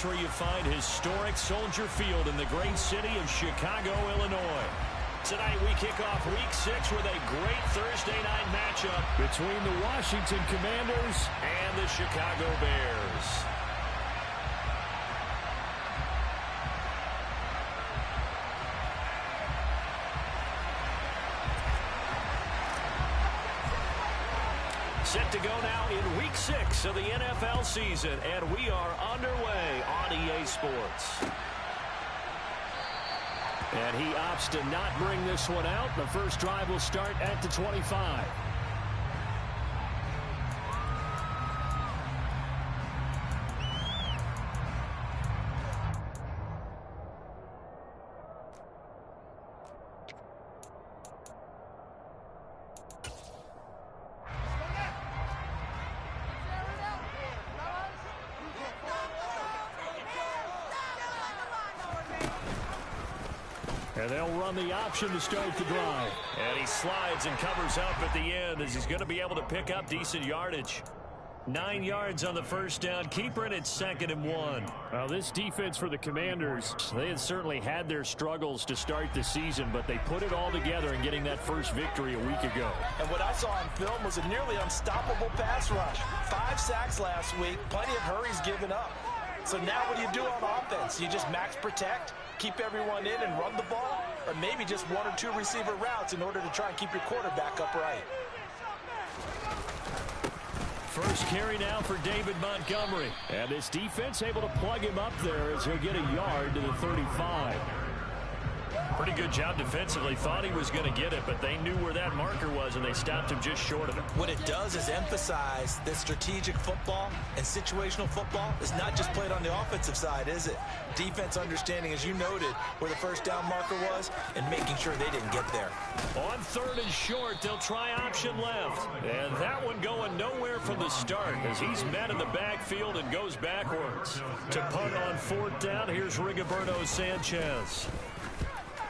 That's where you find historic Soldier Field in the great city of Chicago, Illinois. Tonight we kick off Week 6 with a great Thursday night matchup between the Washington Commanders and the Chicago Bears. Set to go now in Week 6 of the NFL season, and we are underway on EA Sports. And he opts to not bring this one out. The first drive will start at the 25. And they'll run the option to start the drive. And he slides and covers up at the end as he's going to be able to pick up decent yardage. 9 yards on the first down. Keeper it at 2nd and 1. Well, this defense for the Commanders, they had certainly had their struggles to start the season, but they put it all together in getting that first victory a week ago. And what I saw on film was a nearly unstoppable pass rush. 5 sacks last week, plenty of hurries given up. So now what do you do on offense? You just max protect, keep everyone in and run the ball, or maybe just 1 or 2 receiver routes in order to try and keep your quarterback upright. First carry now for David Montgomery. And this defense able to plug him up there as he'll get a yard to the 35. Pretty good job defensively. Thought he was going to get it, but they knew where that marker was, and they stopped him just short of it. What it does is emphasize that strategic football and situational football is not just played on the offensive side, is it? Defense understanding, as you noted, where the first down marker was and making sure they didn't get there. On 3rd and short, they'll try option left. And that one going nowhere from the start as he's met in the backfield and goes backwards. To punt on 4th down, here's Rigoberto Sanchez.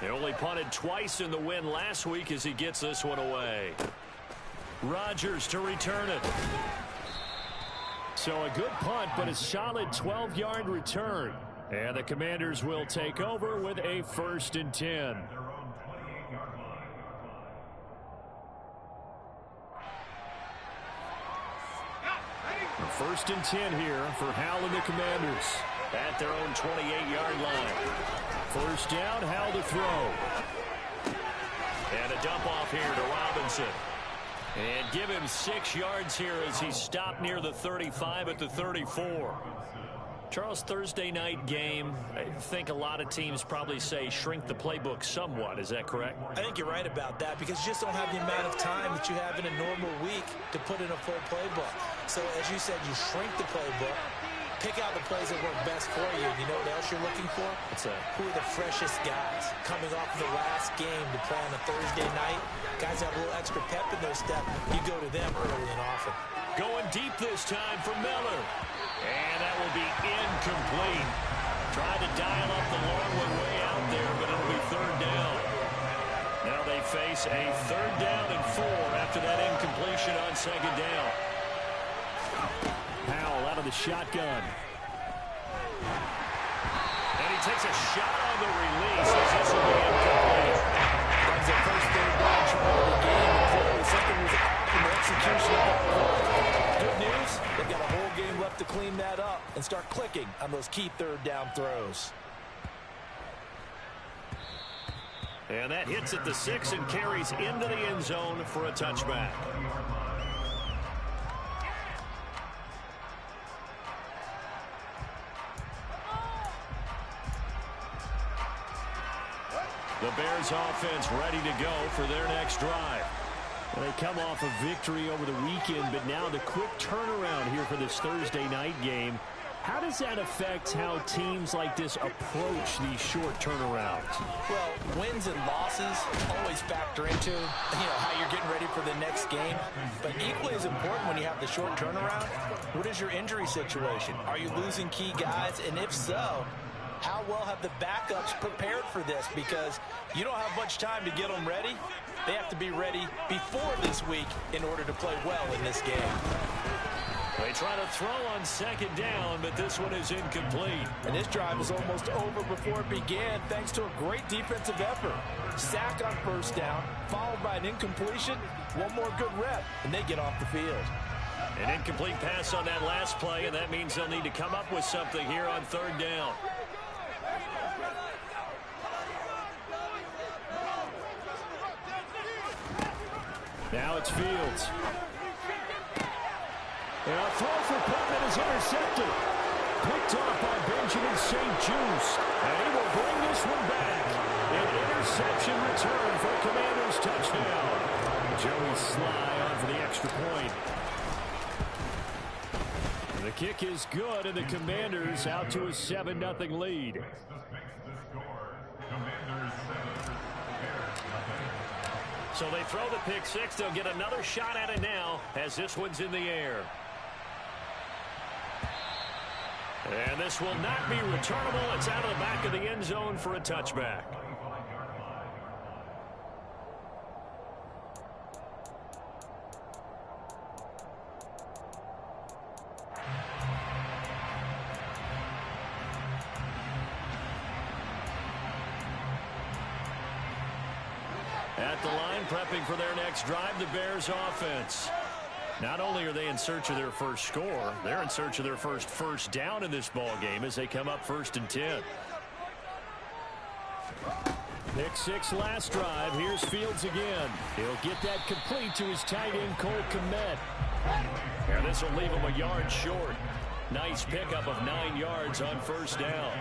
They only punted twice in the win last week as he gets this one away. Rodgers to return it. So a good punt, but a solid 12-yard return. And the Commanders will take over with a 1st and 10. A 1st and 10 here for Howell and the Commanders at their own 28-yard line. First down, Howell to throw. And a dump off here to Robinson. And give him 6 yards here as he's stopped near the 35 at the 34. Charles, Thursday night game, I think a lot of teams probably say shrink the playbook somewhat. Is that correct? I think you're right about that because you just don't have the amount of time that you have in a normal week to put in a full playbook. So as you said, you shrink the playbook, pick out the plays that work best for you. You know what else you're looking for? What's that? Who are the freshest guys coming off the last game to play on a Thursday night? Guys have a little extra pep in their step. You go to them early and often. Going deep this time for Miller. And that will be incomplete. Tried to dial up the long one way out there, but it'll be 3rd down. Now they face a 3rd down and 4 after that incompletion on 2nd down. Howell out of the shotgun. And he takes a shot on the release as this will be incomplete. That was the first 3rd down try of the game, and clearly something was off in the execution of that play. Good news, they've got a whole game left to clean that up and start clicking on those key 3rd down throws. And that hits at the 6 and carries into the end zone for a touchback. The Bears offense ready to go for their next drive. Well, they come off a victory over the weekend, but now the quick turnaround here for this Thursday night game. How does that affect how teams like this approach these short turnarounds? Well, wins and losses always factor into, how you're getting ready for the next game. But equally as important when you have the short turnaround, what is your injury situation? Are you losing key guys? And if so, how well have the backups prepared for this? Because you don't have much time to get them ready. They have to be ready before this week in order to play well in this game. They try to throw on second down, but this one is incomplete. And this drive is almost over before it began thanks to a great defensive effort. Sack on first down, followed by an incompletion, one more good rep, and they get off the field. An incomplete pass on that last play, and that means they'll need to come up with something here on third down. Now it's Fields. And a throw for Pittman is intercepted. Picked off by Benjamin St-Juste. And he will bring this one back. An interception return for Commanders touchdown. Joey Sly on for the extra point. The kick is good, and the Commanders out to a 7-0 lead. So they throw the pick six. They'll get another shot at it now as this one's in the air. And this will not be returnable. It's out of the back of the end zone for a touchback. At the line, prepping for their next drive, the Bears offense. Not only are they in search of their first score, they're in search of their first down in this ball game as they come up 1st and 10. Pick six last drive. Here's Fields again. He'll get that complete to his tight end, Cole Kmet. And this will leave him a yard short. Nice pickup of 9 yards on first down.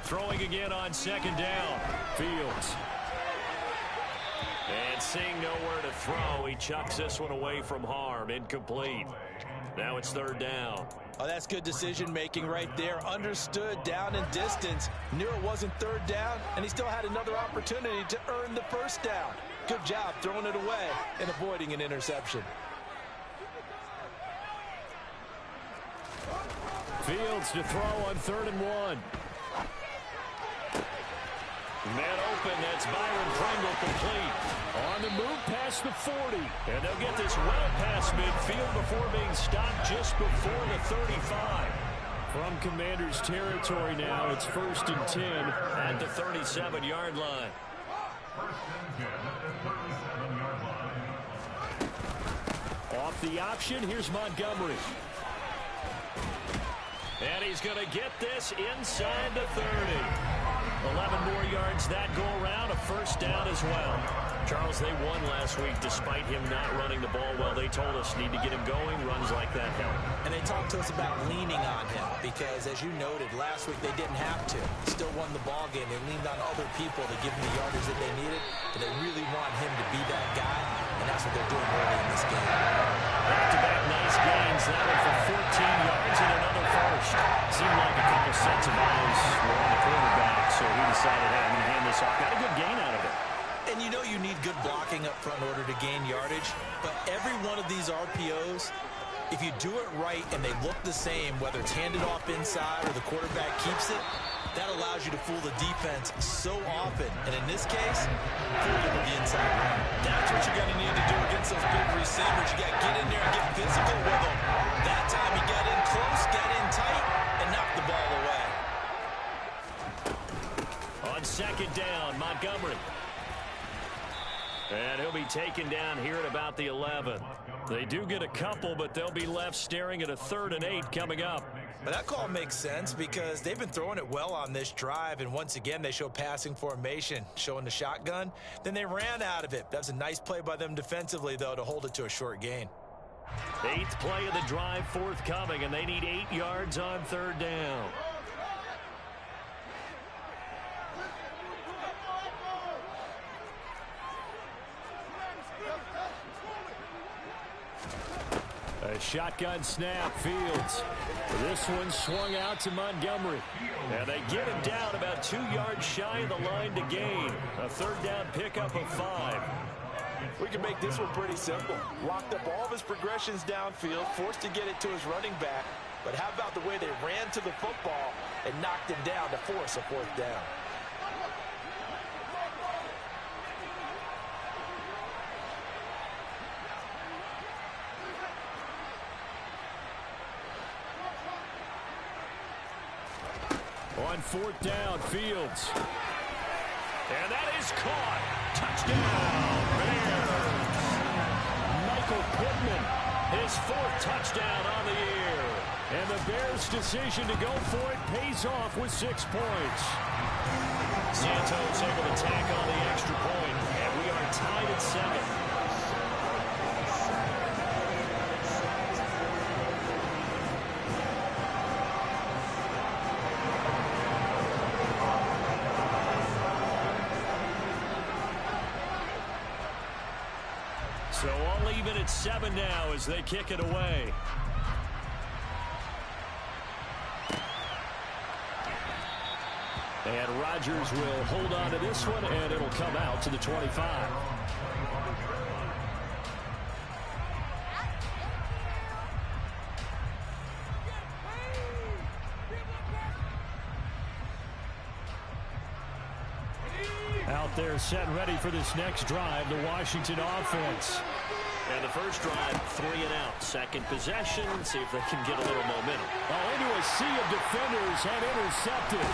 Throwing again on second down. Fields. And seeing nowhere to throw, he chucks this one away from harm. Incomplete. Now it's third down. Oh, that's good decision-making right there. Understood down and distance. Knew it wasn't third down, and he still had another opportunity to earn the first down. Good job throwing it away and avoiding an interception. Fields to throw on 3rd and 1. Man open, that's Byron Pringle complete. On the move past the 40. And they'll get this well past midfield before being stopped just before the 35. From Commanders territory now, it's 1st and 10 at the 37-yard line. Off the option, here's Montgomery. And he's going to get this inside the 30. 11 more yards that go around, a first down as well. Charles, they won last week despite him not running the ball well. They told us need to get him going. Runs like that help. And they talked to us about leaning on him because, as you noted, last week they didn't have to. Still won the ball game. They leaned on other people to give them the yardage that they needed, but they really want him to be that guy, and that's what they're doing early in this game. Back-to-back nice gains. That one for 14 yards and another first. Seemed like a couple sets of eyes were on the quarterback, so he decided, hey, I'm going to hand this off. Got a good gain out of it. And you know you need good blocking up front in order to gain yardage, but every one of these RPOs, if you do it right and they look the same, whether it's handed off inside or the quarterback keeps it, that allows you to fool the defense so often. And in this case, fool them with the inside run. That's what you're going to need to do against those big receivers. You got to get in there and get physical with them. That time you got in close, got in tight, and knocked the ball away. On second down, Montgomery. And he'll be taken down here at about the 11. They do get a couple, but they'll be left staring at a 3rd and 8 coming up. But that call makes sense because they've been throwing it well on this drive, and once again they show passing formation, showing the shotgun. Then they ran out of it. That's a nice play by them defensively, though, to hold it to a short gain. 8th play of the drive forthcoming, and they need 8 yards on 3rd down. A shotgun snap, Fields. This one swung out to Montgomery. And they get him down about 2 yards shy of the line to gain. A 3rd down pickup of 5. We can make this one pretty simple. Locked up all of his progressions downfield, forced to get it to his running back. But how about the way they ran to the football and knocked him down to force a fourth down? On fourth down, Fields. And that is caught. Touchdown, Bears. Michael Pittman, his fourth touchdown on the year. And the Bears' decision to go for it pays off with 6 points. Santos able to tack on the extra point, and we are tied at 7. So all even at 7 now as they kick it away. And Rodgers will hold on to this one, and it'll come out to the 25. Out there set and ready for this next drive, the Washington offense. And the first drive, 3 and out. Second possession, see if they can get a little momentum. Oh, into a sea of defenders and intercepted.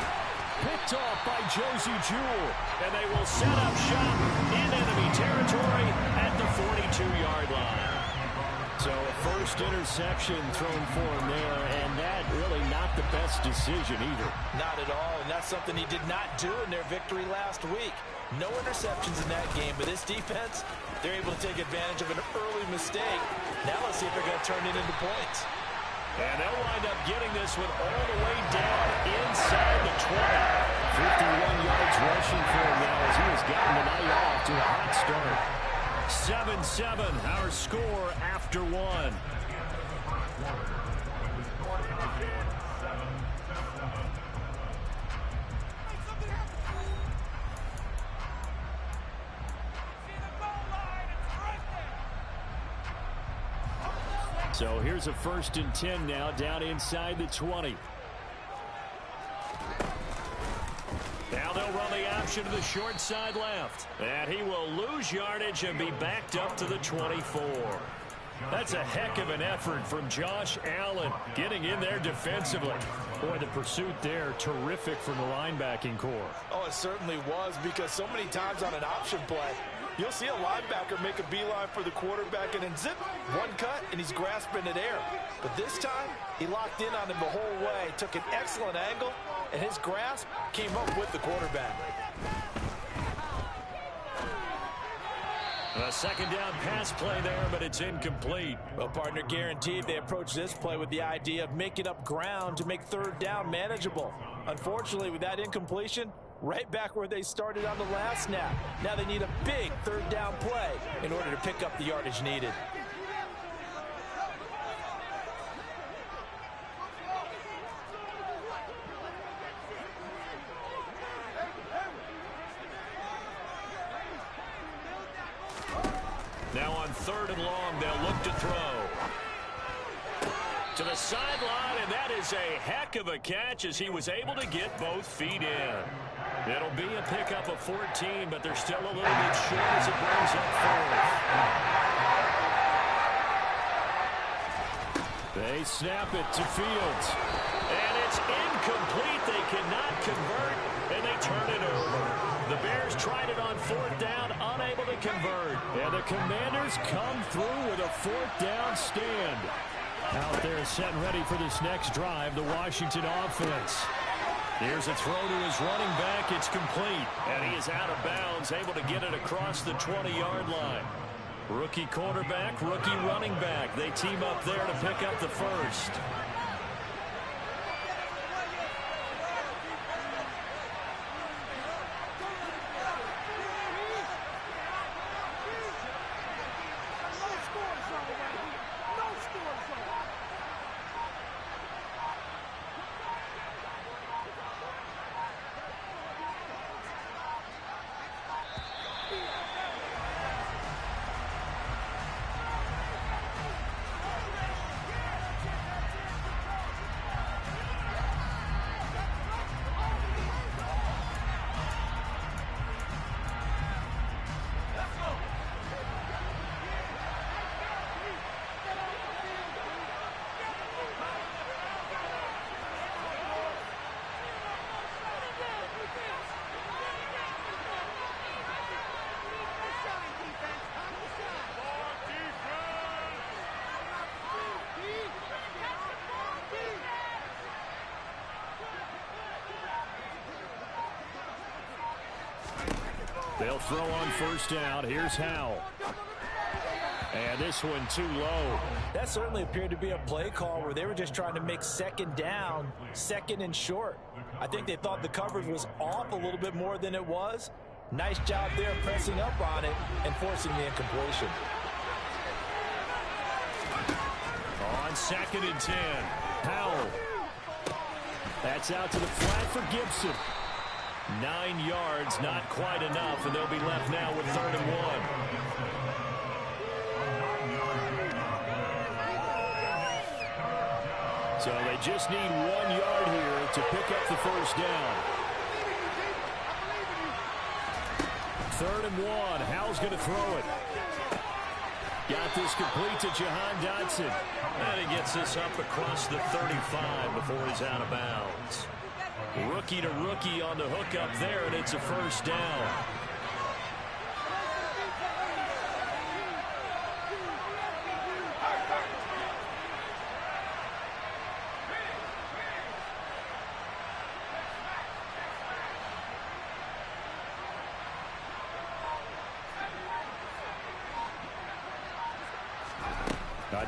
Picked off by Josie Jewell. And they will set up shop in enemy territory at the 42-yard line. So a first interception thrown for him there, and that really not the best decision either. Not at all, and that's something he did not do in their victory last week. No interceptions in that game, but this defense, they're able to take advantage of an early mistake. Now let's see if they're going to turn it into points. And they'll wind up getting this one all the way down inside the 20. 51 yards rushing for him now as he has gotten the night off to a hot start. 7-7, our score after 1. So here's a 1st and 10 now down inside the 20. Now they'll run the option to the short side left. And he will lose yardage and be backed up to the 24. That's a heck of an effort from Josh Allen getting in there defensively. Boy, the pursuit there, terrific from the linebacking core. Oh, it certainly was, because so many times on an option play, you'll see a linebacker make a beeline for the quarterback and then zip, one cut, and he's grasping it air. But this time, he locked in on him the whole way, took an excellent angle, and his grasp came up with the quarterback. A second down pass play there, but it's incomplete. Well, partner, guaranteed they approach this play with the idea of making up ground to make third down manageable. Unfortunately, with that incompletion, right back where they started on the last snap. Now they need a big third down play in order to pick up the yardage needed. Now on 3rd and long, they'll look to throw. To the sideline, and that is a heck of a catch as he was able to get both feet in. It'll be a pickup of 14, but they're still a little bit short as it brings up 4th. They snap it to Fields. And it's incomplete. They cannot convert, and they turn it over. The Bears tried it on 4th down, unable to convert. And the Commanders come through with a 4th down stand. Out there set and ready for this next drive, the Washington offense. Here's a throw to his running back. It's complete. And he is out of bounds, able to get it across the 20-yard line. Rookie quarterback, rookie running back. They team up there to pick up the first. They'll throw on first down. Here's Howell. And this one too low. That certainly appeared to be a play call where they were just trying to make second down, second and short. I think they thought the coverage was off a little bit more than it was. Nice job there pressing up on it and forcing the incompletion. On 2nd and 10, Howell. That's out to the flat for Gibson. 9 yards, not quite enough, and they'll be left now with 3rd and 1. So they just need 1 yard here to pick up the first down. 3rd and 1. Howell's going to throw it. Got this complete to Jahan Dotson. And he gets this up across the 35 before he's out of bounds. Rookie to rookie on the hookup there, and it's a first down.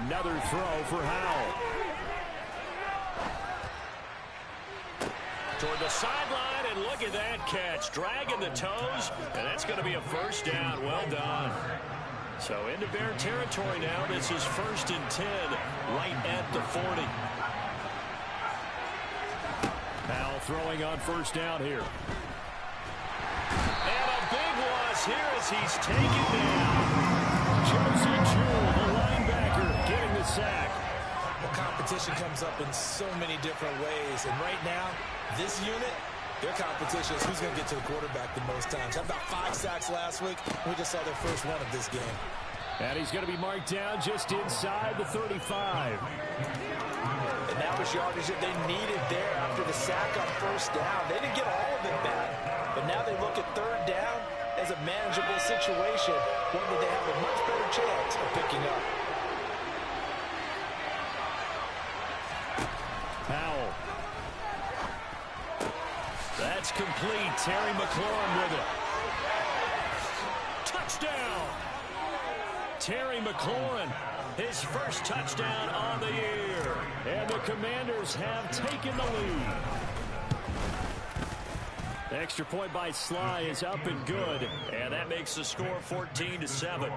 Another throw for Howell. Toward the sideline, and look at that catch. Dragging the toes, and that's going to be a first down. Well done. So into Bear territory now. This is 1st and 10, right at the 40. Howell throwing on first down here. And a big loss here as he's taken down. Josie Jewell, the linebacker, getting the sack. Well, competition comes up in so many different ways. And right now, this unit, their competition is who's going to get to the quarterback the most times. Had about 5 sacks last week. We just saw their first one of this game. And he's going to be marked down just inside the 35. And that was yardage that they needed there after the sack on first down. They didn't get all of it back. But now they look at 3rd down as a manageable situation, one that they have a much better chance of picking up. Howell. That's complete. Terry McLaurin with it. Touchdown! Terry McLaurin, his first touchdown on the year. And the Commanders have taken the lead. The extra point by Sly is up and good. And that makes the score 14-7.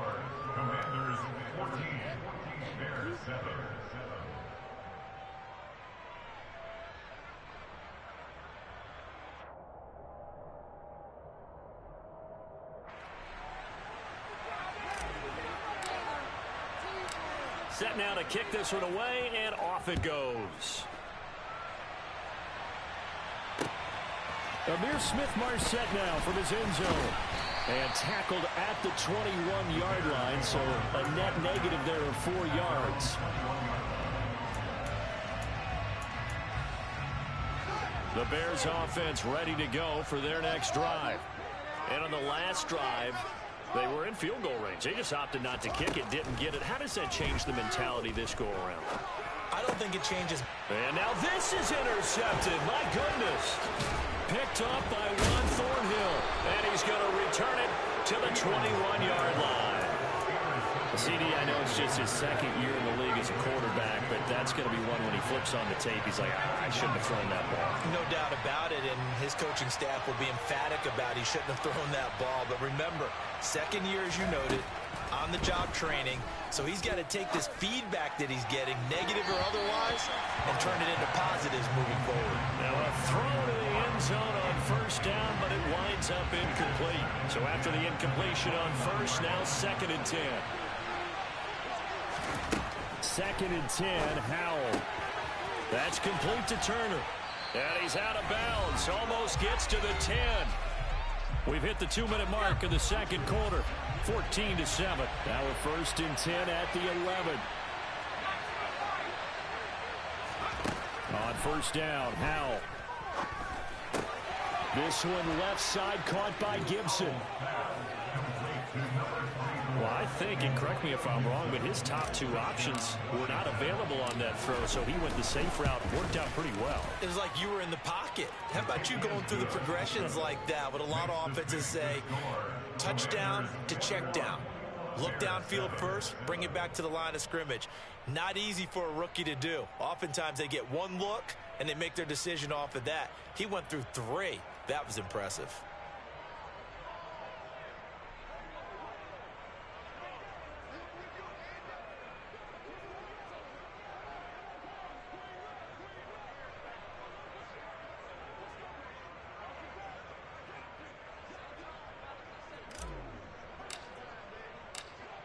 Set now to kick this one away, and off it goes. Amir Smith-Marset now from his end zone. And tackled at the 21-yard line, so a net negative there of 4 yards. The Bears offense ready to go for their next drive. And on the last drive, they were in field goal range. They just opted not to kick it, didn't get it. How does that change the mentality this go around? I don't think it changes. And now this is intercepted. My goodness. Picked up by Juan Thornhill. And he's going to return it to the 21-yard line. CD, I know it's just his 2nd year in the league as a quarterback, but that's going to be one when he flips on the tape. He's like, I shouldn't have thrown that ball. No doubt about it, and his coaching staff will be emphatic about he shouldn't have thrown that ball. But remember, 2nd year, as you noted, on-the-job training. So he's got to take this feedback that he's getting, negative or otherwise, and turn it into positives moving forward. Now a throw to the end zone on first down, but it winds up incomplete. So after the incompletion on first, now 2nd and 10. 2nd and 10, Howell. That's complete to Turner. And he's out of bounds. Almost gets to the 10. We've hit the 2-minute mark in the 2nd quarter. 14-7. Now we're 1st and 10 at the 11. On first down, Howell. This one left side caught by Gibson. Well, I think, and correct me if I'm wrong, but his top two options were not available on that throw, so he went the safe route. Worked out pretty well. It was like you were in the pocket. How about you going through the progressions like that? What a lot of offenses say, touchdown to check down. Look downfield first, bring it back to the line of scrimmage. Not easy for a rookie to do. Oftentimes they get one look, and they make their decision off of that. He went through three. That was impressive.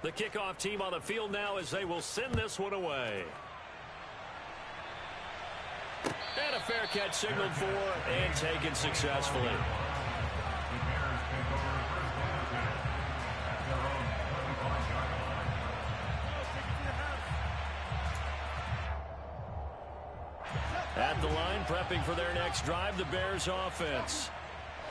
The kickoff team on the field now as they will send this one away. And a fair catch signaled for and taken successfully. At the line, prepping for their next drive, the Bears offense.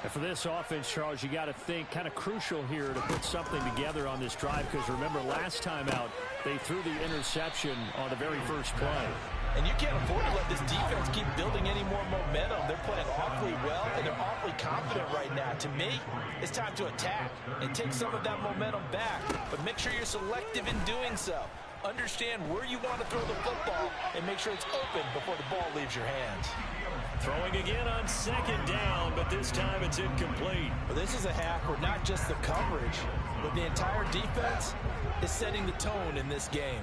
And for this offense, Charles, you got to think kind of crucial here to put something together on this drive, because remember last time out they threw the interception on the very first play. And you can't afford to let this defense keep building any more momentum. They're playing awfully well, and they're awfully confident right now. To me, it's time to attack and take some of that momentum back, but make sure you're selective in doing so. Understand where you want to throw the football and make sure it's open before the ball leaves your hands. Throwing again on second down, but this time it's incomplete. Well, this is a half where not just the coverage, but the entire defense is setting the tone in this game.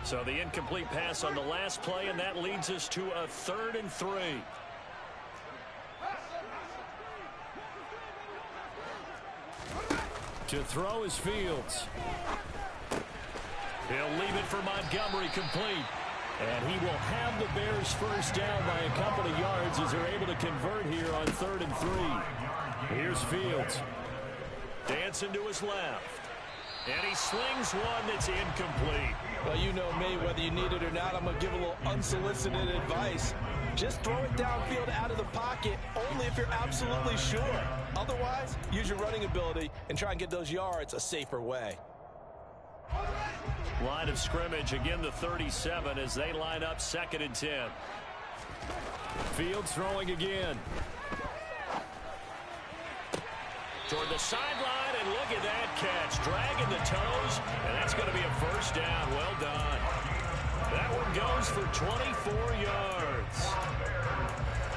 So the incomplete pass on the last play, and that leads us to a 3rd and 3. To throw is Fields. He'll leave it for Montgomery, complete. And he will have the Bears first down by a couple of yards as they're able to convert here on 3rd and 3. Here's Fields. Dancing to his left. And he slings one that's incomplete. Well, you know me, whether you need it or not, I'm going to give a little unsolicited advice. Just throw it downfield out of the pocket only if you're absolutely sure. Otherwise, use your running ability and try and get those yards a safer way. Line of scrimmage, again the 37 as they line up 2nd and 10. Fields throwing again. Toward the sideline, and look at that catch. Dragging the toes, and that's going to be a first down. Well done. That one goes for 24 yards.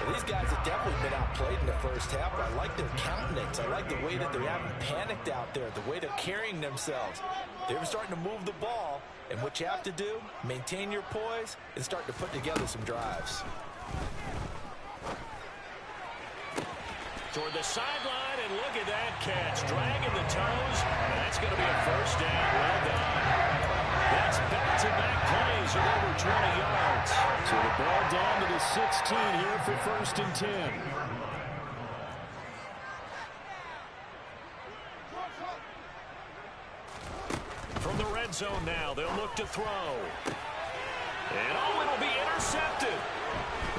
Well, these guys have definitely been outplayed in the first half. I like their countenance. I like the way that they haven't panicked out there, the way they're carrying themselves. They're starting to move the ball, and what you have to do, maintain your poise and start to put together some drives. Toward the sideline, and look at that catch. Dragging the toes, and that's going to be a first down. Well done. That's back-to-back plays of over 20 yards. So the ball down to the 16 here for 1st and 10. From the red zone now, they'll look to throw. And it'll be intercepted.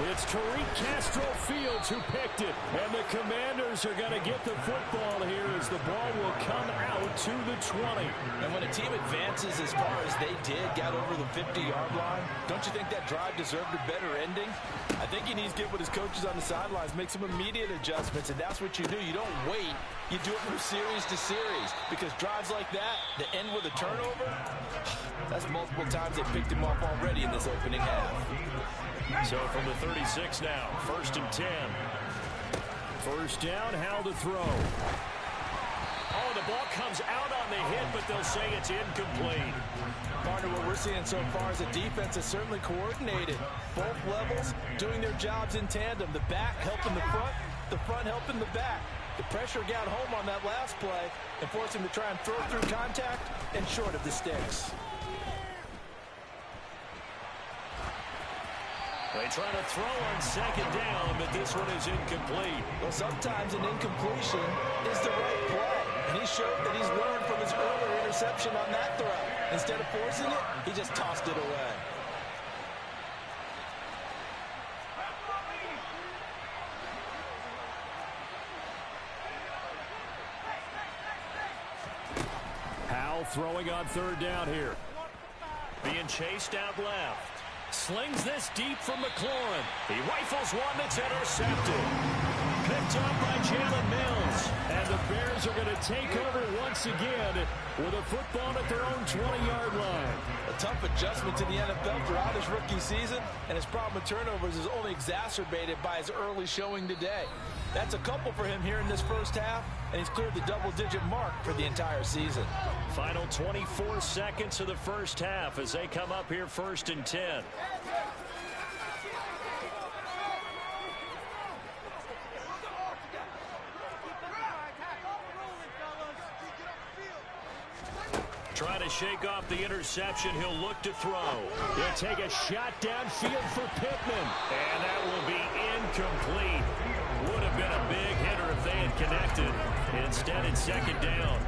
It's Tariq Castro-Fields who picked it. And the Commanders are going to get the football here as the ball will come out to the 20. And when a team advances as far as they did, got over the 50-yard line, don't you think that drive deserved a better ending? I think he needs to get with his coaches on the sidelines, make some immediate adjustments, and that's what you do. You don't wait. You do it from series to series, because drives like that end with a turnover, that's multiple times they picked him off already in this opening half. So from the 36 now, 1st and 10. First down, how to throw. Oh, the ball comes out on the hit, but they'll say it's incomplete. Partner, what we're seeing so far is a defense is certainly coordinated. Both levels doing their jobs in tandem. The back helping the front helping the back. The pressure got home on that last play and forced him to try and throw through contact and short of the sticks. They try to throw on 2nd down, but this one is incomplete. Well, sometimes an incompletion is the right play. And he showed that he's learned from his earlier interception on that throw. Instead of forcing it, he just tossed it away. Bell throwing on third down here. Being chased out left. Slings this deep from McLaurin. He rifles one that's intercepted. Picked up by Jalen Mills. And the Bears are going to take over once again with a football at their own 20-yard line. A tough adjustment to the NFL throughout his rookie season, and his problem with turnovers is only exacerbated by his early showing today. That's a couple for him here in this first half, and he's cleared the double-digit mark for the entire season. Final 24 seconds of the first half as they come up here 1st and 10. Trying to shake off the interception. He'll look to throw. He'll take a shot downfield for Pittman. And that will be incomplete. Would have been a big hitter if they had connected. Instead, it's 2nd down.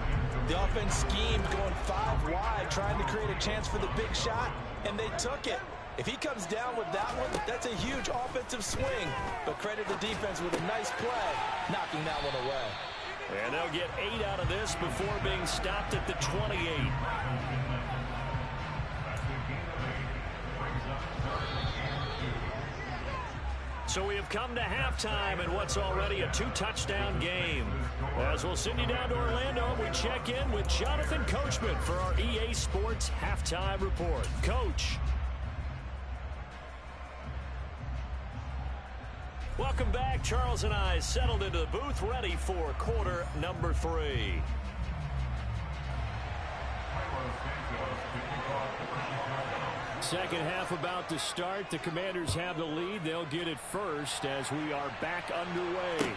The offense schemed going 5 wide, trying to create a chance for the big shot, and they took it. If he comes down with that one, that's a huge offensive swing. But credit the defense with a nice play, knocking that one away. And they'll get 8 out of this before being stopped at the 28. So we have come to halftime in what's already a 2-touchdown game. As we'll send you down to Orlando, we check in with Jonathan Coachman for our EA Sports Halftime Report. Coach. Welcome back. Charles and I settled into the booth, ready for quarter number 3. Second half about to start. The Commanders have the lead. They'll get it first as we are back underway.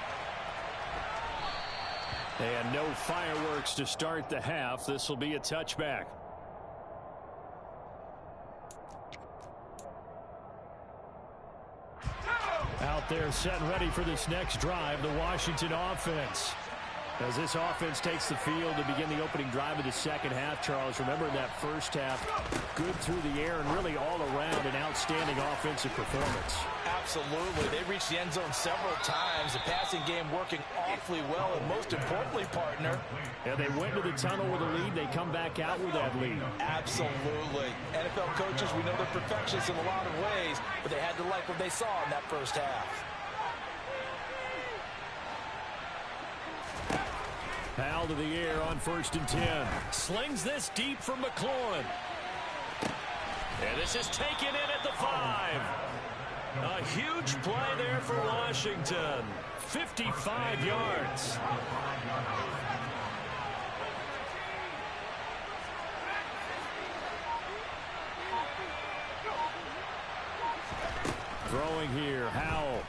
And no fireworks to start the half. This will be a touchback. Out there set and ready for this next drive, the Washington offense. As this offense takes the field to begin the opening drive of the second half, Charles, remember in that first half, good through the air and really all around an outstanding offensive performance. Absolutely. They reached the end zone several times. The passing game working awfully well, and most importantly, partner. Yeah, they went to the tunnel with a lead. They come back out with that lead. Absolutely. NFL coaches, we know they're perfectionists in a lot of ways, but they had to like what they saw in that first half. Powell to the air on 1st and 10. Slings this deep from McLaurin. And this is taken in at the 5. A huge play there for Washington. 55 yards. Throwing here, Howell.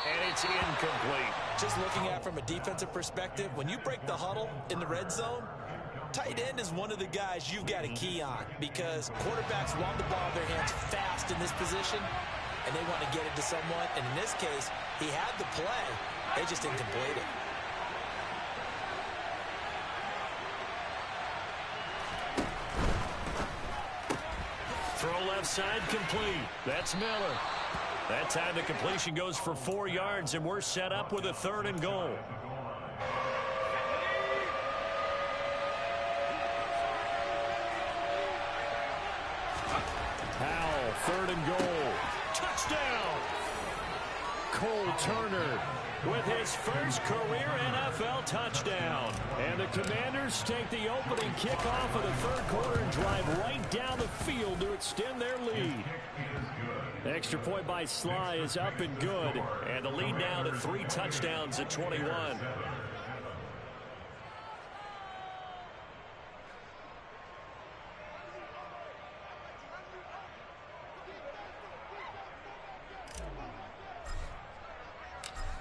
And it's incomplete. Just looking at it from a defensive perspective, when you break the huddle in the red zone, tight end is one of the guys you've got to key on because quarterbacks want the ball in their hands fast in this position, and they want to get it to someone. And in this case, he had the play. They just didn't complete it. Throw left side complete. That's Miller. That time the completion goes for 4 yards, and we're set up with a 3rd and goal. Powell, 3rd and goal. Touchdown! Cole Turner with his first career NFL touchdown. And the Commanders take the opening kickoff of the 3rd quarter and drive right down the field to extend their lead. Extra point by Sly is up and good. And the lead now to 3 touchdowns at 21.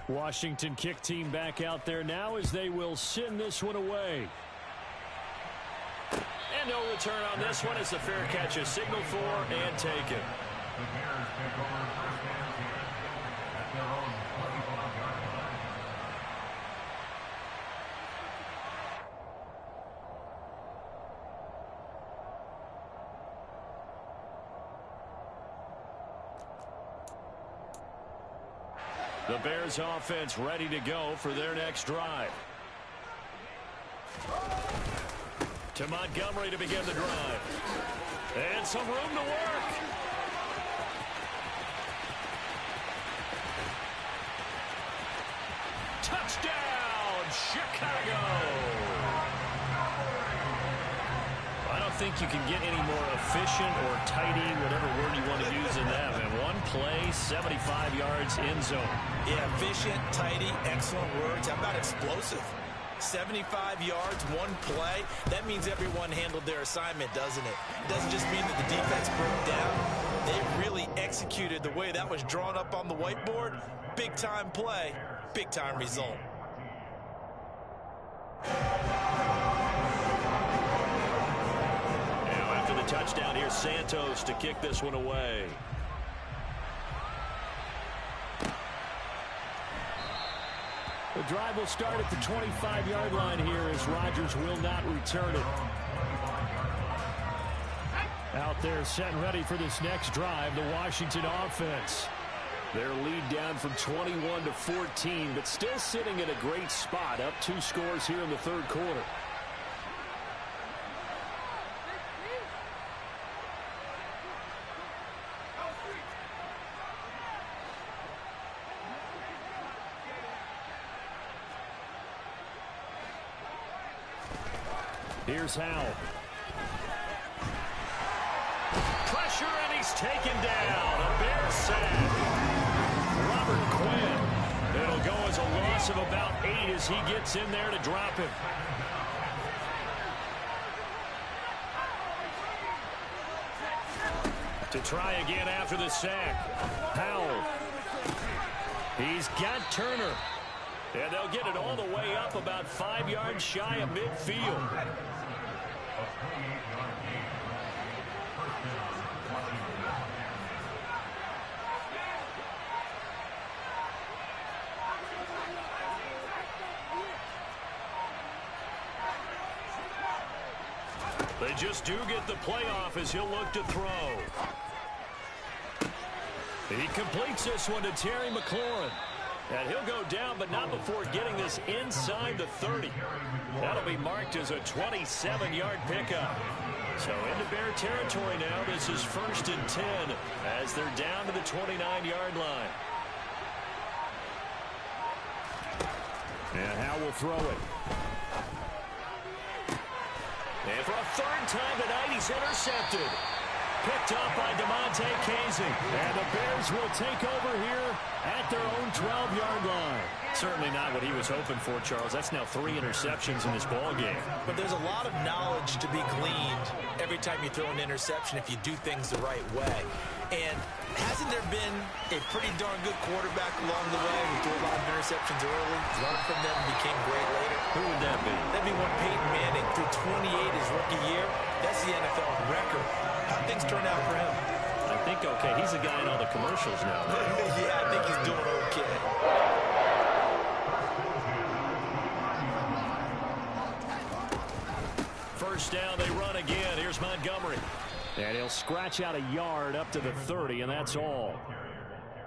Washington kick team back out there now as they will send this one away. And no return on this one as the fair catch is signaled for and taken. The Bears take over first and 10 at their own 25-yard line. The Bears offense ready to go for their next drive. To Montgomery to begin the drive. And some room to work. Touchdown, Chicago! I don't think you can get any more efficient or tidy, whatever word you want to use in that. And one play, 75 yards in zone. Yeah, efficient, tidy, excellent words. How about explosive? 75 yards, one play. That means everyone handled their assignment, doesn't it? It doesn't just mean that the defense broke down. They really executed the way that was drawn up on the whiteboard. Big-time play, big-time result. Now after the touchdown, here's Santos to kick this one away. The drive will start at the 25-yard line here as Rodgers will not return it. Out there set and ready for this next drive, the Washington offense. Their lead down from 21 to 14, but still sitting at a great spot, up 2 scores here in the third quarter. Here's Howell. Pressure, and he's taken down. A Bears sack. Robert Quinn. It'll go as a loss of about 8 as he gets in there to drop him. To try again after the sack. Howell. He's got Turner. And they'll get it all the way up about 5 yards shy of midfield. They just do get the playoff as he'll look to throw. He completes this one to Terry McLaurin. And he'll go down, but not before getting this inside the 30. That'll be marked as a 27-yard pickup. So into Bear territory now. This is 1st and 10 as they're down to the 29-yard line. And Howell will throw it. And for a 3rd time tonight, he's intercepted. Picked up by DeMonte Casey. And the Bears will take over here at their own 12-yard line. Certainly not what he was hoping for, Charles. That's now 3 interceptions in this ball game. But there's a lot of knowledge to be gleaned every time you throw an interception if you do things the right way. And hasn't there been a pretty darn good quarterback along the way who threw a lot of interceptions early, learned from them, and became great later? Who would that be? That'd be one Peyton Manning threw 28 his rookie year. That's the NFL record. How things turn out for him? I think okay. He's a guy in all the commercials now. Yeah, I think he's doing okay. First down, they run again. Here's Montgomery. And he'll scratch out a yard up to the 30, and that's all.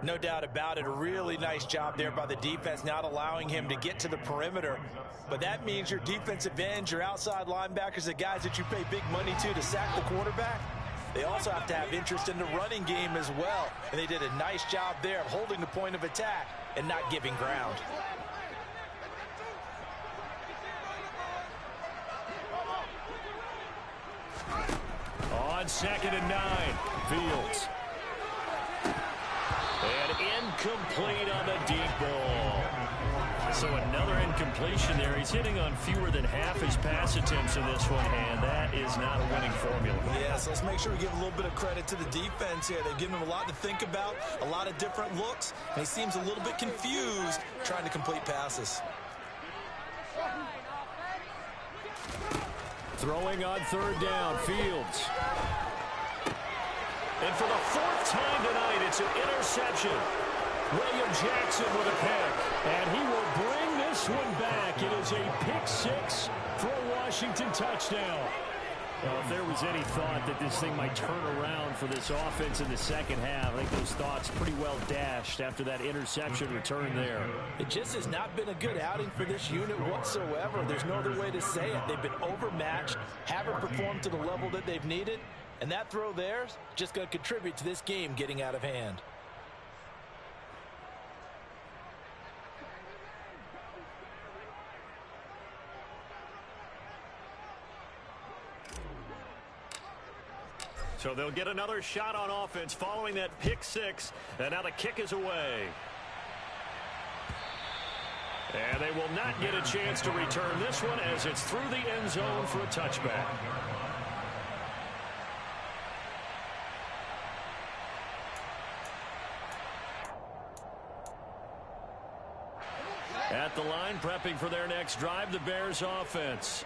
No doubt about it. A really nice job there by the defense, not allowing him to get to the perimeter. But that means your defensive ends, your outside linebackers, the guys that you pay big money to sack the quarterback, they also have to have interest in the running game as well. And they did a nice job there of holding the point of attack and not giving ground. On 2nd and 9, Fields. And incomplete on the deep ball. So another incompletion there. He's hitting on fewer than half his pass attempts in this one, and that is not a winning formula. Yeah, so let's make sure we give a little bit of credit to the defense here. They've given him a lot to think about, a lot of different looks, and he seems a little bit confused trying to complete passes. Throwing on 3rd down, Fields. And for the 4th time tonight, it's an interception. William Jackson with a pick. And he will bring this one back. It is a pick 6 for a Washington touchdown. Well, if there was any thought that this thing might turn around for this offense in the second half, I think those thoughts pretty well dashed after that interception return there. It just has not been a good outing for this unit whatsoever. There's no other way to say it. They've been overmatched, haven't performed to the level that they've needed, and that throw there is just going to contribute to this game getting out of hand. So they'll get another shot on offense following that pick six. And now the kick is away. And they will not get a chance to return this one as it's through the end zone for a touchback. At the line, prepping for their next drive, the Bears offense.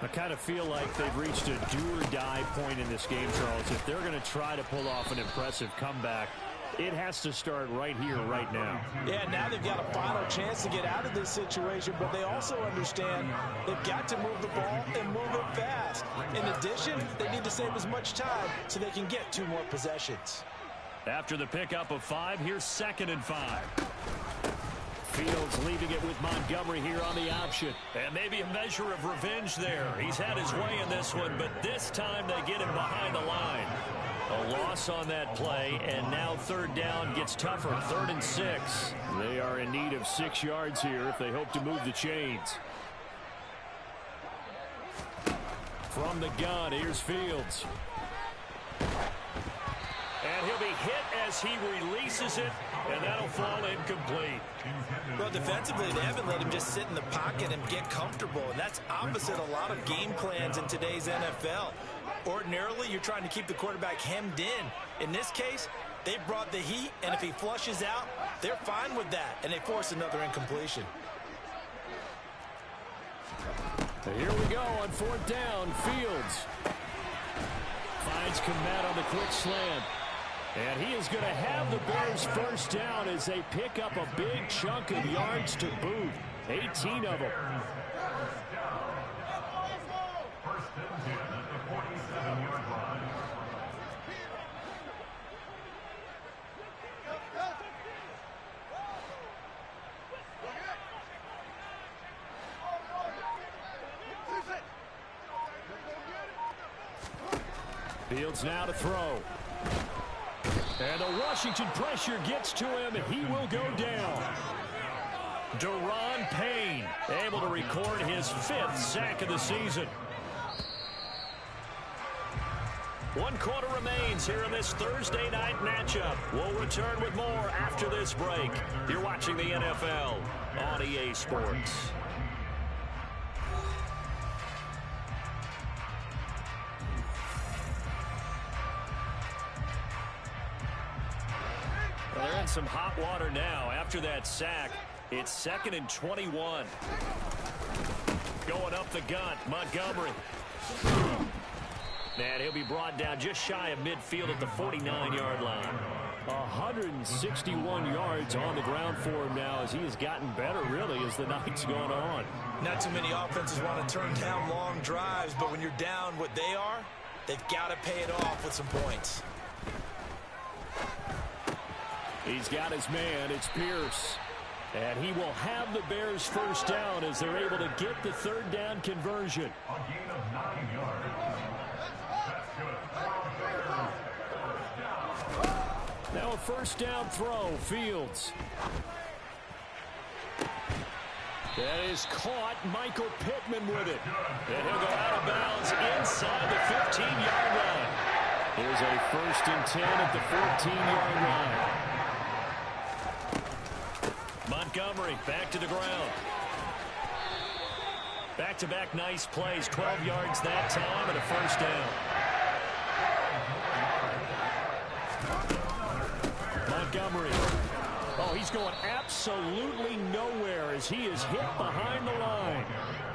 I kind of feel like they've reached a do-or-die point in this game, Charles. If they're going to try to pull off an impressive comeback, it has to start right here, right now. Yeah, now they've got a final chance to get out of this situation, but they also understand they've got to move the ball and move it fast. In addition, they need to save as much time so they can get 2 more possessions. After the pickup of 5, here's 2nd and 5. Fields leaving it with Montgomery here on the option. And maybe a measure of revenge there. He's had his way in this one, but this time they get him behind the line. A loss on that play, and now 3rd down gets tougher. 3rd and 6. They are in need of 6 yards here if they hope to move the chains. From the gun, here's Fields. And he'll be hit as he releases it, and that'll fall incomplete. Well, defensively, they haven't let him just sit in the pocket and get comfortable, and that's opposite a lot of game plans in today's NFL. Ordinarily, you're trying to keep the quarterback hemmed in. In this case, they brought the heat, and if he flushes out, they're fine with that, and they force another incompletion. Here we go on 4th down. Fields finds Komet on the quick slant. And he is going to have the Bears 1st down as they pick up a big chunk of yards to boot. 18 of them. Fields now to throw. And the Washington pressure gets to him, and he will go down. Daron Payne able to record his 5th sack of the season. 1 quarter remains here in this Thursday night matchup. We'll return with more after this break. You're watching the NFL on EA Sports. Well, they're in some hot water now. After that sack, it's 2nd and 21. Going up the gut, Montgomery. And he'll be brought down just shy of midfield at the 49-yard line. 161 yards on the ground for him now as he has gotten better, really, as the night's gone on. Not too many offenses want to turn down long drives, but when you're down what they are, they've got to pay it off with some points. He's got his man. It's Pierce. And he will have the Bears 1st down as they're able to get the 3rd down conversion. A gain of 9 yards. That's good. Now a 1st down throw. Fields. That is caught. Michael Pittman with it. And he'll go out of bounds inside the 15-yard line. Here's a 1st and 10 at the 14-yard line. Montgomery back to the ground. Back-to-back nice plays. 12 yards that time and a 1st down. Montgomery. Oh, he's going absolutely nowhere as he is hit behind the line.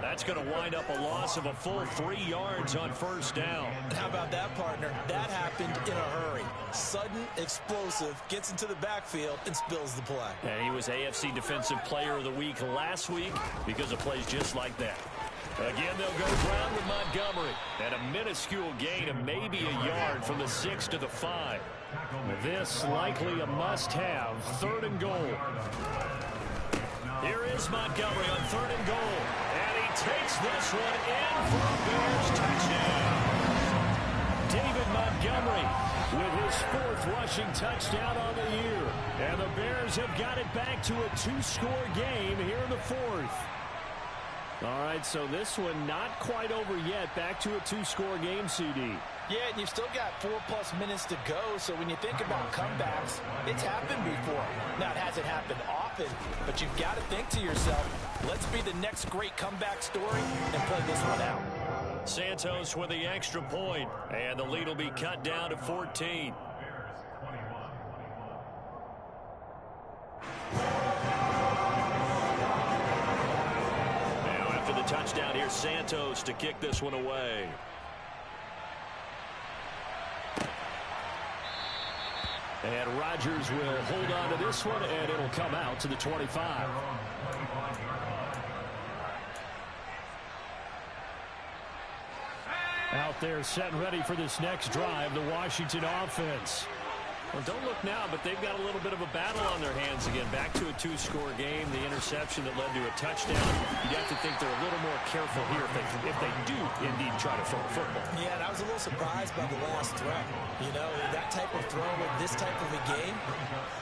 That's going to wind up a loss of a full 3 yards on 1st down. How about that, partner? That happened in a hurry. Sudden, explosive, gets into the backfield and spills the play. And he was AFC Defensive Player of the Week last week because of plays just like that. Again, they'll go ground with Montgomery. And a minuscule gain of maybe a yard from the 6 to the 5. This likely a must-have. 3rd and goal. Here is Montgomery on 3rd and goal. And he takes this one in for a Bears touchdown. David Montgomery with his 4th rushing touchdown on the year. And the Bears have got it back to a 2-score game here in the 4th. All right, so this one not quite over yet. Back to a 2-score game, CD. Yeah, and you've still got 4+ minutes to go, so when you think about comebacks, it's happened before. Now, it hasn't happened often, but you've got to think to yourself, let's be the next great comeback story and play this one out. Santos with the extra point, and the lead will be cut down to 14. Now, after the touchdown, here's Santos to kick this one away. And Rodgers will hold on to this one, and it'll come out to the 25. Out there set and ready for this next drive, the Washington offense. Well, don't look now, but they've got a little bit of a battle on their hands again. Back to a 2-score game, the interception that led to a touchdown. You'd have to think they're a little more careful here if they do indeed try to throw a football. Yeah, and I was a little surprised by the last throw. You know, that type of throw in this type of a game,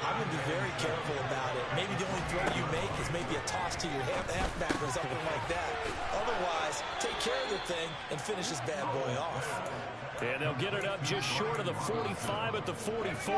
I'm going to be very careful about it. Maybe the only throw you make is maybe a toss to your halfback or something like that. Otherwise, take care of the thing and finish this bad boy off. And they'll get it up just short of the 45 at the 44.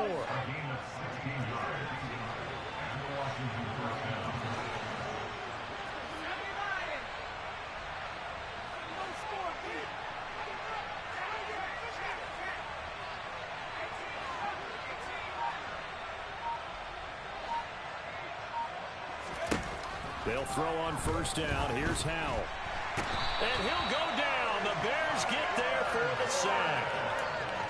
They'll throw on 1st down. Here's Howell. And he'll go down. The Bears get there for the sack.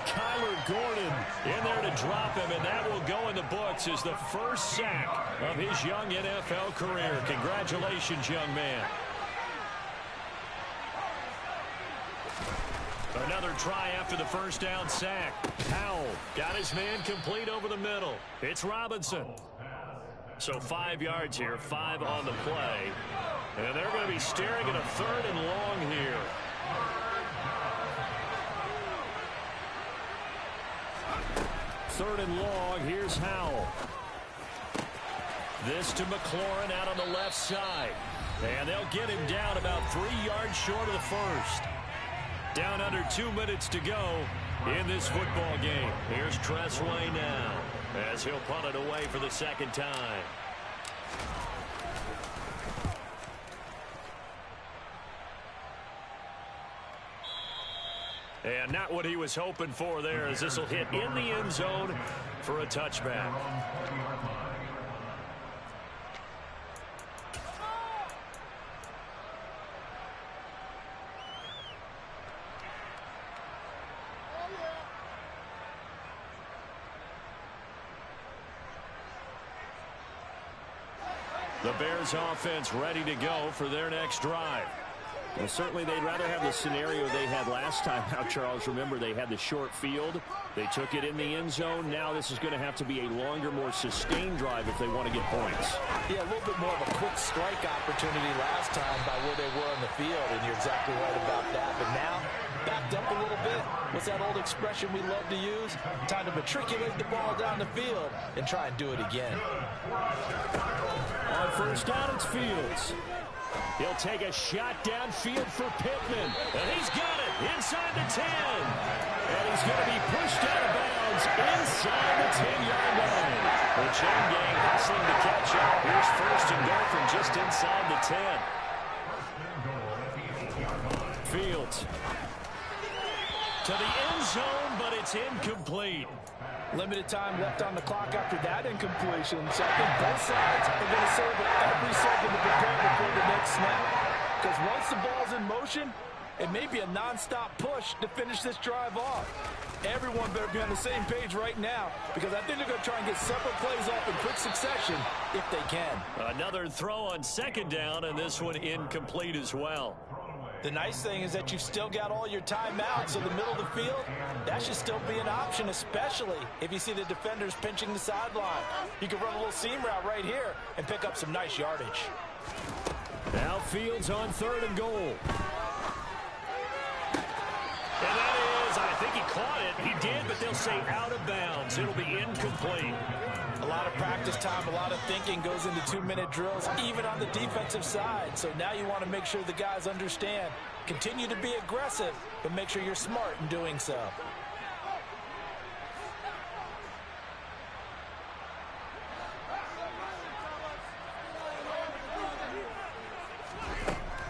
Kyler Gordon in there to drop him, and that will go in the books as the first sack of his young NFL career. Congratulations, young man. Another try after the 1st down sack. Howell got his man complete over the middle. It's Robinson. So 5 yards here, 5 on the play. And they're going to be staring at a 3rd and long here. Third and long, here's Howell. This to McLaurin out on the left side. And they'll get him down about 3 yards short of the 1st. Down under 2 minutes to go in this football game. Here's Tressway now as he'll punt it away for the 2nd time. And not what he was hoping for there, as this will hit in the end zone for a touchback. The Bears offense ready to go for their next drive. Well, certainly they'd rather have the scenario they had last time out, Charles. Remember, they had the short field. They took it in the end zone. Now this is going to have to be a longer, more sustained drive if they want to get points. Yeah, a little bit more of a quick strike opportunity last time by where they were on the field, and you're exactly right about that. But now, backed up a little bit. What's that old expression we love to use? Time to matriculate the ball down the field and try and do it again. On 1st down, it's Fields. He'll take a shot downfield for Pittman. And he's got it inside the 10. And he's going to be pushed out of bounds inside the 10-yard line. The chain gang hustling to catch up. Here's 1st and goal from just inside the 10. Fields to the end zone, but it's incomplete. Limited time left on the clock after that incompletion. So I think both sides are going to savor every second to prepare before the next snap. Because once the ball's in motion, it may be a nonstop push to finish this drive off. Everyone better be on the same page right now, because I think they're going to try and get several plays off in quick succession if they can. Another throw on 2nd down, and this one incomplete as well. The nice thing is that you've still got all your timeouts, so the middle of the field, that should still be an option, especially if you see the defenders pinching the sideline. You can run a little seam route right here and pick up some nice yardage. Now Fields on 3rd and goal. And that is, I think he caught it. He did, but they'll say out of bounds. It'll be incomplete. A lot of practice time, a lot of thinking goes into 2-minute drills, even on the defensive side. So now you want to make sure the guys understand. Continue to be aggressive, but make sure you're smart in doing so.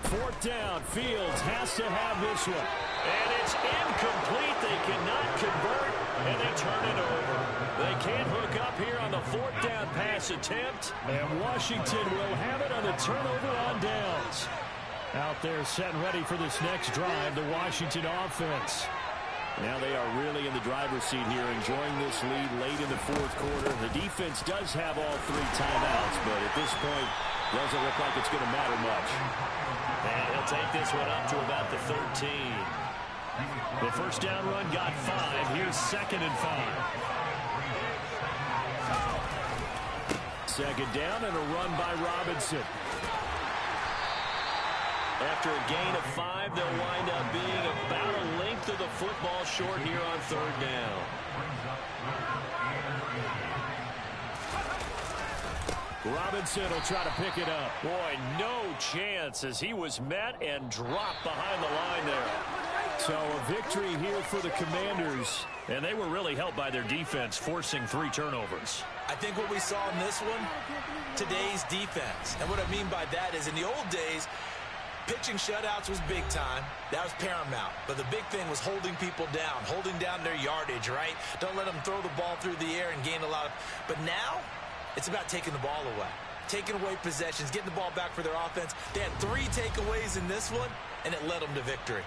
Fourth down, Fields has to have this one. And it's incomplete. They cannot convert, and they turn it over. They can't hook up here on the 4th down pass attempt. And Washington will have it on the turnover on downs. Out there set and ready for this next drive, the Washington offense. Now they are really in the driver's seat here, enjoying this lead late in the 4th quarter. The defense does have all 3 timeouts, but at this point, doesn't look like it's going to matter much. And he'll take this one up to about the 13. The first down run got 5. Here's 2nd and 5. Second down and a run by Robinson. After a gain of 5, they'll wind up being about a length of the football short here on 3rd down. Robinson will try to pick it up. Boy, no chance as he was met and dropped behind the line there. So a victory here for the Commanders. And they were really helped by their defense, forcing 3 turnovers. I think what we saw in this one, today's defense. And what I mean by that is in the old days, pitching shutouts was big time. That was paramount. But the big thing was holding people down, holding down their yardage, right? Don't let them throw the ball through the air and gain a lot of... But now, it's about taking the ball away. Taking away possessions, getting the ball back for their offense. They had 3 takeaways in this one, and it led them to victory.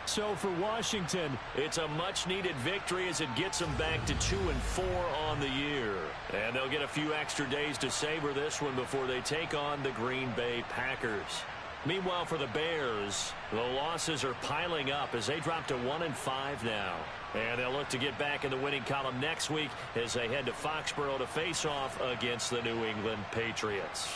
So for Washington, it's a much-needed victory as it gets them back to 2-4 on the year. And they'll get a few extra days to savor this one before they take on the Green Bay Packers. Meanwhile, for the Bears, the losses are piling up as they drop to 1-5 now. And they'll look to get back in the winning column next week as they head to Foxborough to face off against the New England Patriots.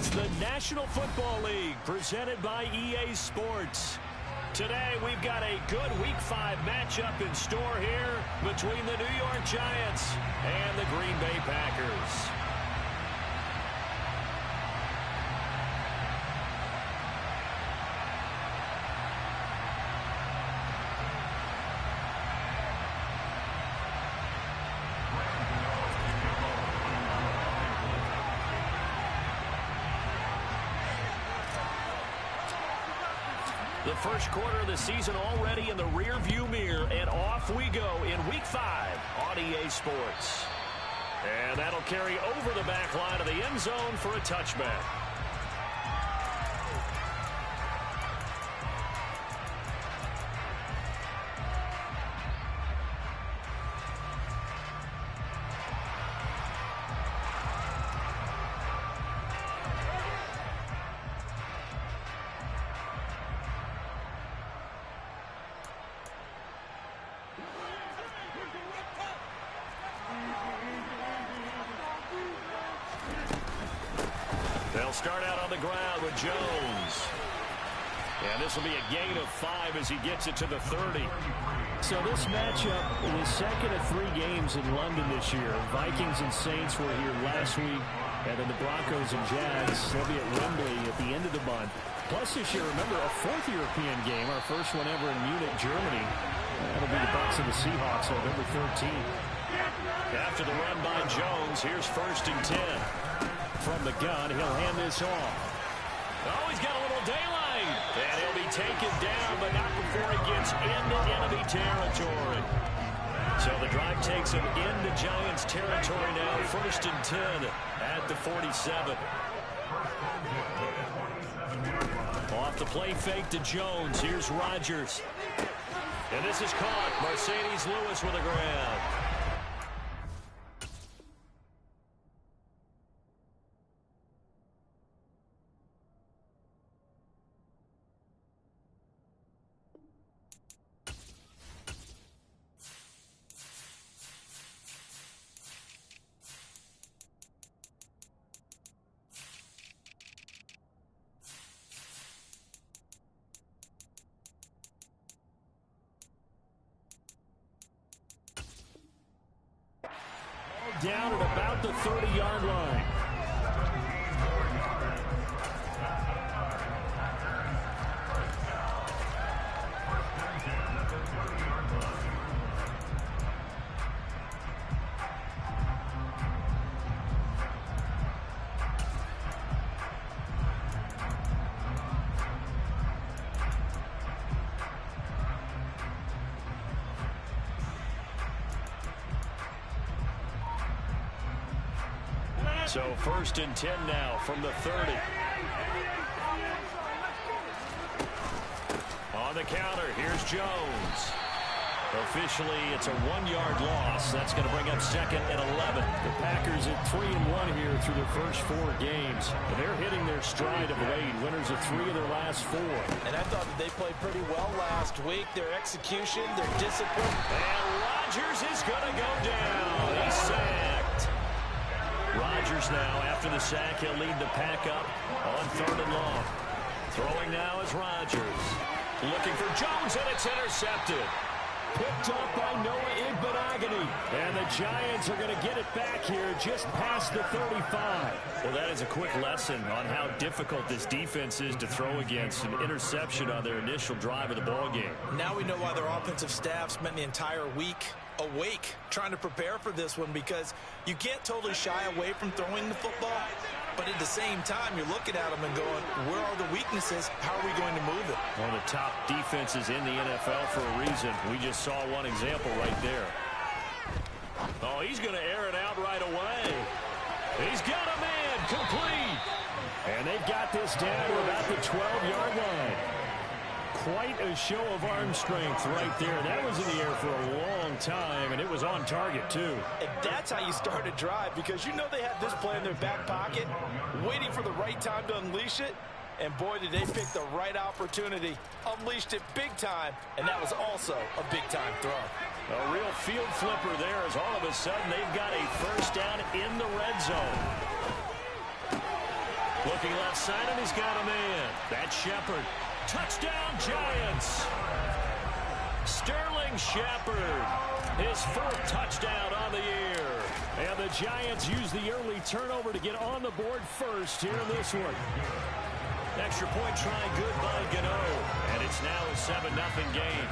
It's the National Football League presented by EA Sports. Today we've got a good Week 5 matchup in store here between the New York Giants and the Green Bay Packers. The first quarter of the season already in the rear-view mirror, and off we go in Week 5 on EA Sports. And that'll carry over the back line of the end zone for a touchback. They'll start out on the ground with Jones. And this will be a gain of 5 as he gets it to the 30. So this matchup is second of 3 games in London this year. Vikings and Saints were here last week, and then the Broncos and Jags, they'll be at Wembley at the end of the month. Plus this year, remember, a 4th European game, our first one ever in Munich, Germany. That'll be the Bucs and the Seahawks on November 13th. After the run by Jones, here's 1st and 10. From the gun, he'll hand this off. Oh, he's got a little daylight. And he'll be taken down, but not before he gets into enemy territory. So the drive takes him into Giants territory now. 1st and 10 at the 47. Off the play fake to Jones. Here's Rodgers. And this is caught. Mercedes Lewis with a grab. Down at about the 30-yard line. So 1st and 10 now from the 30. On the counter, here's Jones. Officially, it's a 1-yard loss. That's going to bring up 2nd and 11. The Packers at 3-1 here through their first 4 games. They're hitting their stride of late. Winners of 3 of their last 4. And I thought that they played pretty well last week. Their execution, their discipline. And Rodgers is going to go down. He's sacked. Rodgers now, after the sack, he'll lead the pack up on 3rd and long. Throwing now is Rodgers. Looking for Jones, and it's intercepted. Picked up by Noah Igbenogany. And the Giants are going to get it back here just past the 35. Well, that is a quick lesson on how difficult this defense is to throw against. An interception on their initial drive of the ballgame. Now we know why their offensive staff spent the entire week awake trying to prepare for this one, because you can't totally shy away from throwing the football, but at the same time you're looking at them and going, where are the weaknesses? How are we going to move it? One of the top defenses in the NFL for a reason. We just saw one example right there. Oh, he's going to air it out right away. He's got a man complete. And they've got this down to about the 12-yard line. Quite a show of arm strength right there. That was in the air for a long time, and it was on target, too. And that's how you start a drive, because you know they had this play in their back pocket, waiting for the right time to unleash it. And boy, did they pick the right opportunity. Unleashed it big time, and that was also a big-time throw. A real field flipper there, as all of a sudden they've got a 1st down in the red zone. Looking left side, and he's got a man. That's Shepard. Touchdown, Giants. Sterling Shepard, his 4th touchdown on the year. And the Giants use the early turnover to get on the board first here in this one. Extra point try good by Gano. And it's now a 7-0 game.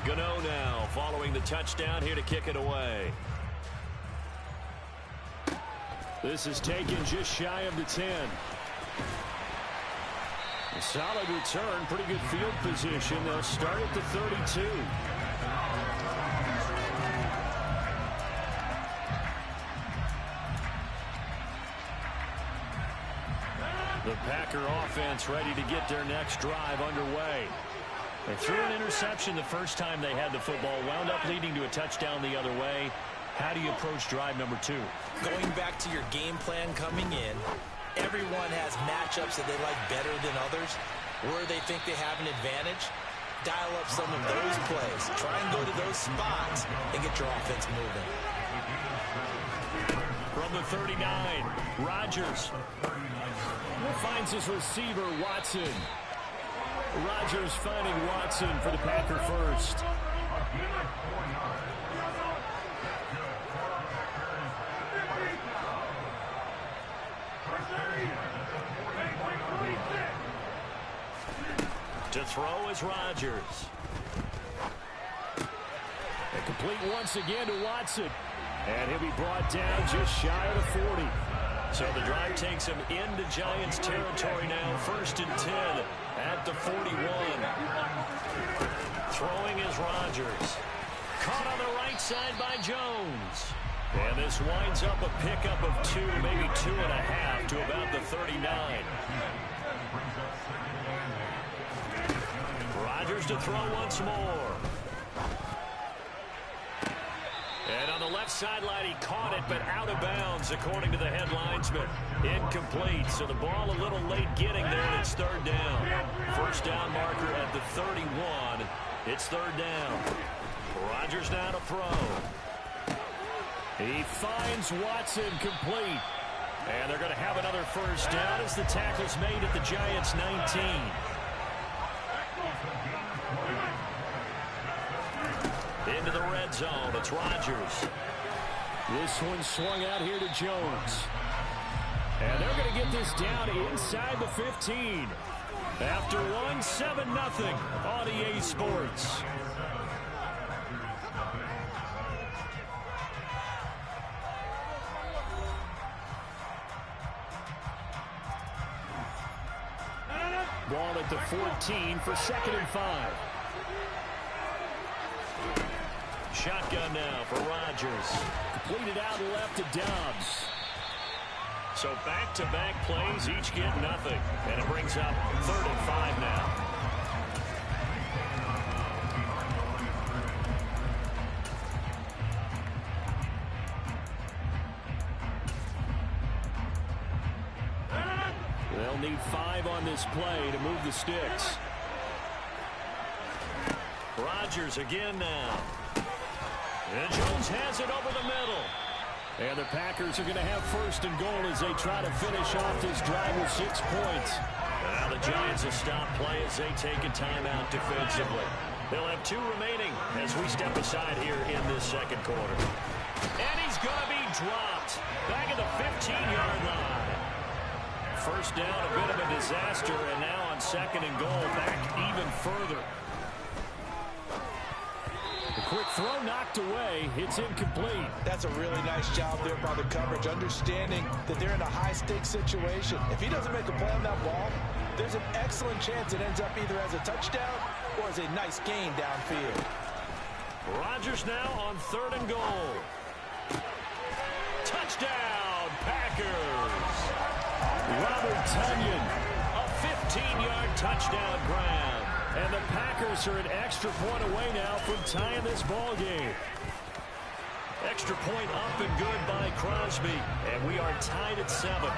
Gano now following the touchdown here to kick it away. This is taken just shy of the 10. A solid return, pretty good field position. They'll start at the 32. The Packer offense ready to get their next drive underway. They threw an interception the first time they had the football, wound up leading to a touchdown the other way. How do you approach drive number 2? Going back to your game plan coming in, everyone has matchups that they like better than others, where they think they have an advantage. Dial up some of those plays. Try and go to those spots and get your offense moving. From the 39, Rodgers finds his receiver, Watson. Rodgers finding Watson for the Packer first. To throw is Rodgers. And complete once again to Watson. And he'll be brought down just shy of the 40. So the drive takes him into Giants territory now. 1st and 10 at the 41. Throwing is Rodgers. Caught on the right side by Jones. And this winds up a pickup of 2, maybe 2.5 to about the 39. Rodgers to throw once more. And on the left sideline, he caught it, but out of bounds, according to the head linesman. Incomplete, so the ball a little late getting there, and it's 3rd down. First down marker at the 31. It's 3rd down. Rodgers now to throw. He finds Watson complete. And they're going to have another first down as the tackle's made at the Giants' 19. Into the red zone. It's Rodgers. This one swung out here to Jones. And they're going to get this down inside the 15. After one, 7-0 on EA Sports. Ball at the 14 for 2nd and 5. Shotgun now for Rodgers. Completed out left to Dobbs. So back-to-back plays, each get nothing. And it brings up 3rd and 5 now. They'll need 5 on this play to move the sticks. Rodgers again now. And Jones has it over the middle. And the Packers are going to have 1st and goal as they try to finish off this drive with 6 points. And now the Giants will stop play as they take a timeout defensively. They'll have 2 remaining as we step aside here in this 2nd quarter. And he's going to be dropped back at the 15-yard line. First down, a bit of a disaster, and now on 2nd and goal, back even further. The quick throw knocked away. It's incomplete. That's a really nice job there by the coverage, understanding that they're in a high-stakes situation. If he doesn't make a play on that ball, there's an excellent chance it ends up either as a touchdown or as a nice gain downfield. Rodgers now on 3rd and goal. Touchdown, Packers. Robert Tonyan, a 15-yard touchdown grab. And the Packers are an extra point away now from tying this ball game. Extra point up and good by Crosby. And we are tied at 7.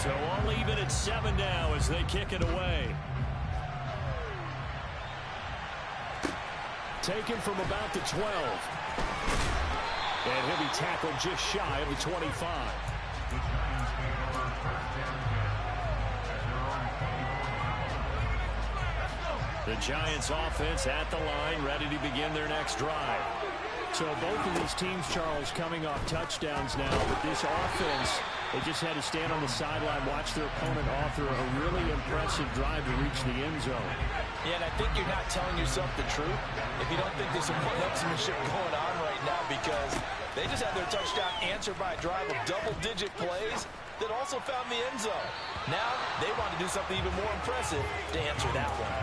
So all even at 7 now as they kick it away. Taken from about the 12. And he'll be tackled just shy of the 25. The Giants offense at the line, ready to begin their next drive. So both of these teams, Charles, coming off touchdowns now, but this offense, they just had to stand on the sideline, watch their opponent author a really impressive drive to reach the end zone. Yeah, and I think you're not telling yourself the truth if you don't think there's some one-upsmanship going on right now, because they just had their touchdown answered by a drive of double-digit plays that also found the end zone. Now they want to do something even more impressive to answer that one.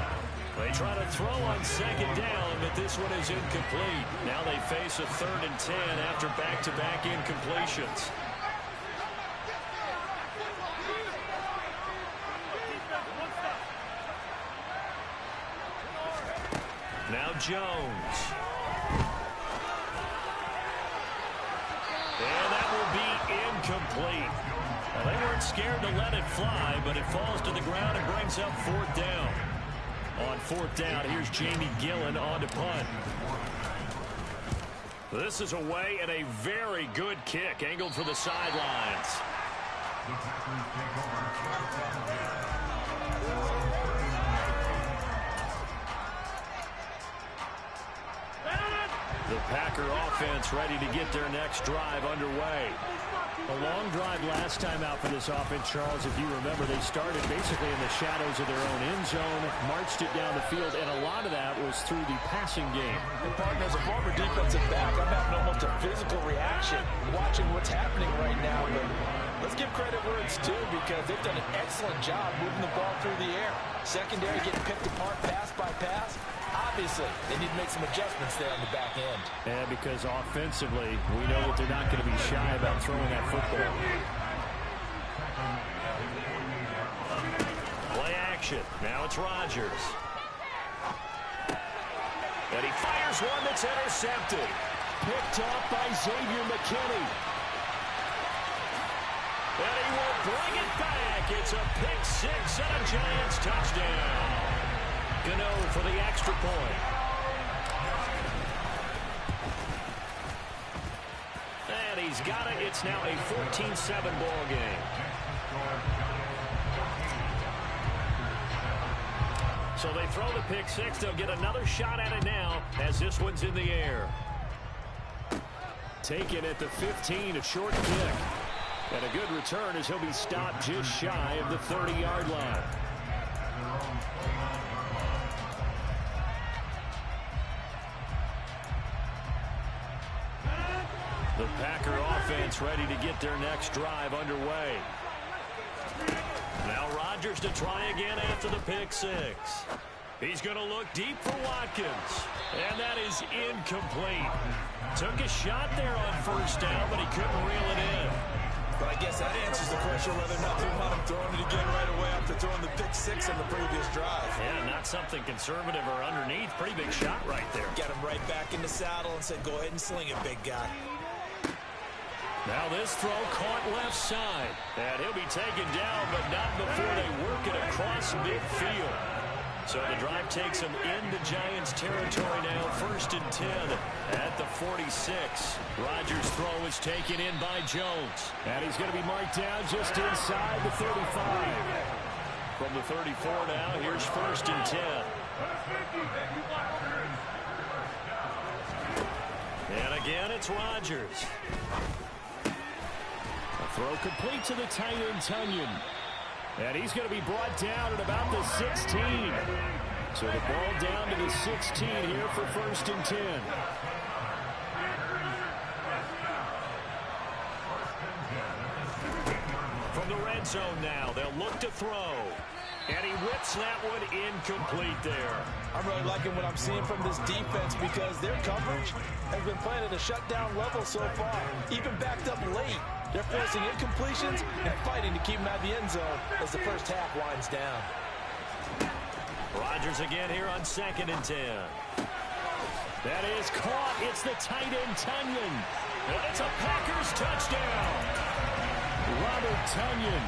They try to throw on second down, but this one is incomplete. Now they face a 3rd and 10 after back-to-back incompletions. Now Jones. And that will be incomplete. Well, they weren't scared to let it fly, but it falls to the ground and brings up 4th down. On 4th down, here's Jamie Gillen on to punt. This is away and a very good kick, angled for the sidelines. The Packer offense ready to get their next drive underway. A long drive last time out for this offense, Charles. If you remember, they started basically in the shadows of their own end zone, marched it down the field, and a lot of that was through the passing game. And partner, as a former defensive back, I'm having almost a physical reaction watching what's happening right now. But let's give credit where it's due, because they've done an excellent job moving the ball through the air. Secondary getting picked apart pass by pass. Obviously, they need to make some adjustments there on the back end. Yeah, because offensively, we know that they're not going to be shy about throwing that football. Play action. Now it's Rodgers. And he fires one that's intercepted. Picked off by Xavier McKinney. And he will bring it back. It's a pick-6 and a Giants touchdown. Gano for the extra point. And he's got it. It's now a 14-7 ball game. So they throw the pick-6. They'll get another shot at it now as this one's in the air. Taken at the 15, a short kick. And a good return as he'll be stopped just shy of the 30-yard line. The Packer offense ready to get their next drive underway. Now Rodgers to try again after the pick-6. He's going to look deep for Watkins. And that is incomplete. Took a shot there on 1st down, but he couldn't reel it in. But I guess that answers the question whether or not they want him throwing it again right away after throwing the pick-6 on the previous drive. Yeah, not something conservative or underneath. Pretty big shot right there. Got him right back in the saddle and said, go ahead and sling it, big guy. Now this throw caught left side. And he'll be taken down, but not before they work it across midfield. So the drive takes him into Giants territory now. 1st and 10 at the 46. Rodgers' throw is taken in by Jones. And he's going to be marked down just inside the 35. From the 34 now, here's 1st and 10. And again, it's Rodgers. Throw complete to the tight end, Tunyon. And he's going to be brought down at about the 16. So the ball down to the 16 here for 1st and 10. From the red zone now, they'll look to throw. And he whips that one incomplete there. I'm really liking what I'm seeing from this defense, because their coverage has been playing at a shutdown level so far. Even backed up late, they're forcing incompletions and fighting to keep them out of the end zone as the first half winds down. Rodgers again here on 2nd and 10. That is caught. It's the tight end, Tunyon. And it's a Packers touchdown. Robert Tunyon.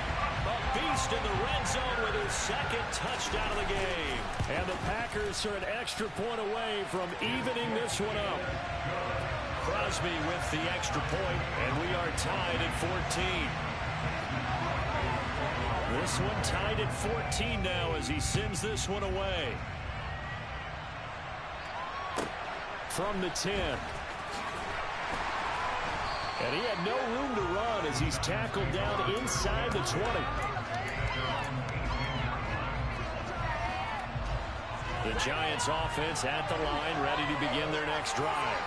beast in the red zone with his second touchdown of the game. And the Packers are an extra point away from evening this one up. Crosby with the extra point, and we are tied at 14. This one tied at 14 now as he sends this one away. From the 10. And he had no room to run as he's tackled down inside the 20. The Giants offense at the line, ready to begin their next drive.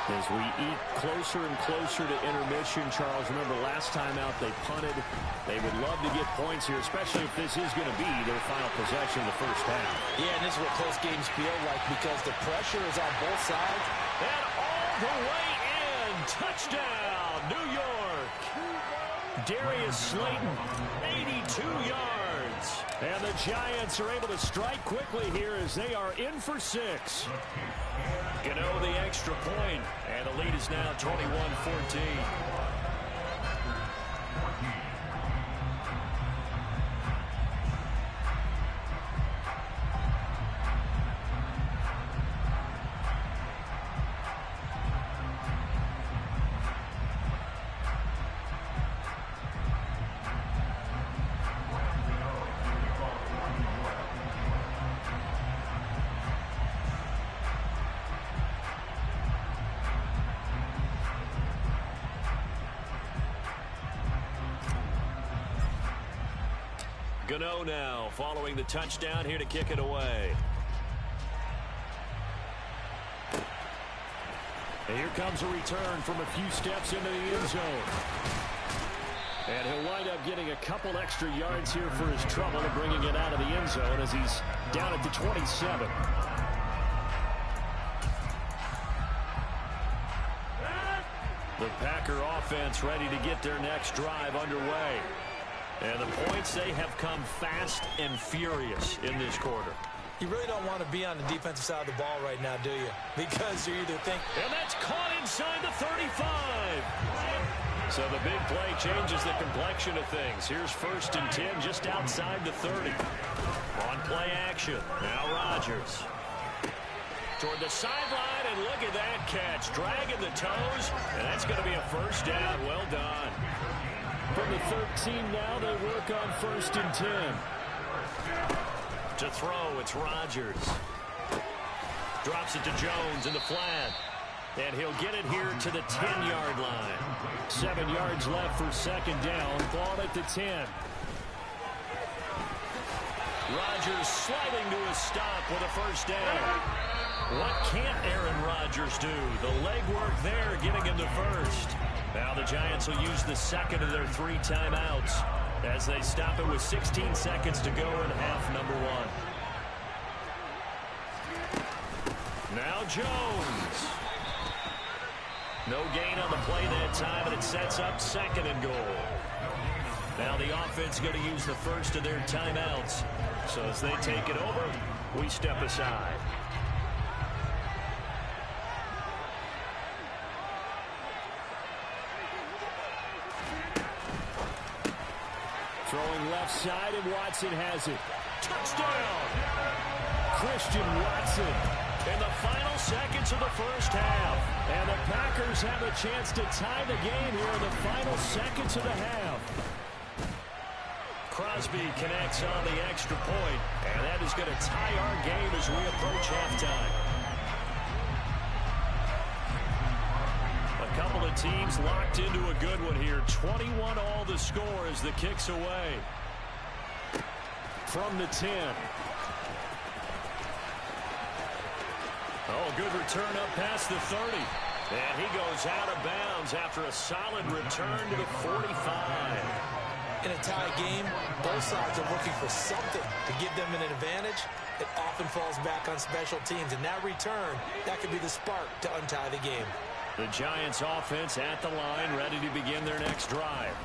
As we eat closer and closer to intermission, Charles, remember last time out they punted. They would love to get points here, especially if this is going to be their final possession of the first half. Yeah, and this is what close games feel like because the pressure is on both sides. And all the way in. Touchdown, New York. Darius Slayton, 82 yards. And the Giants are able to strike quickly here as they are in for 6. Gano the extra point, and the lead is now 21-14. Gano now following the touchdown here to kick it away. And here comes a return from a few steps into the end zone. And he'll wind up getting a couple extra yards here for his trouble of bringing it out of the end zone as he's down at the 27. The Packer offense ready to get their next drive underway. And the points, they have come fast and furious in this quarter. You really don't want to be on the defensive side of the ball right now, do you? Because you either think... And that's caught inside the 35. So the big play changes the complexion of things. Here's 1st and 10 just outside the 30. On play action. Now Rodgers. Toward the sideline, and look at that catch. Dragging the toes, and that's going to be a first down. Well done. From the 13 now, they work on 1st and 10. To throw, it's Rodgers. Drops it to Jones in the flat. And he'll get it here to the 10-yard line. 7 yards left for 2nd down. Ball at the 10. Rodgers sliding to a stop with a first down. What can't Aaron Rodgers do? The legwork there getting him to 1st. Now the Giants will use the 2nd of their 3 timeouts as they stop it with 16 seconds to go in half number 1. Now Jones. No gain on the play that time, and it sets up 2nd and goal. Now the offense going to use the 1st of their timeouts. So as they take it over, we step aside. Throwing left side, and Watson has it. Touchdown! Christian Watson. In the final seconds of the first half. And the Packers have a chance to tie the game here in the final seconds of the half. Crosby connects on the extra point, and that is going to tie our game as we approach halftime. A couple of teams locked into a good one here. 21 all the score as the kick's away. From the 10. Oh, good return up past the 30. And he goes out of bounds after a solid return to the 45. In a tie game, both sides are looking for something to give them an advantage. It often falls back on special teams. And that return, that could be the spark to untie the game. The Giants offense at the line, ready to begin their next drive.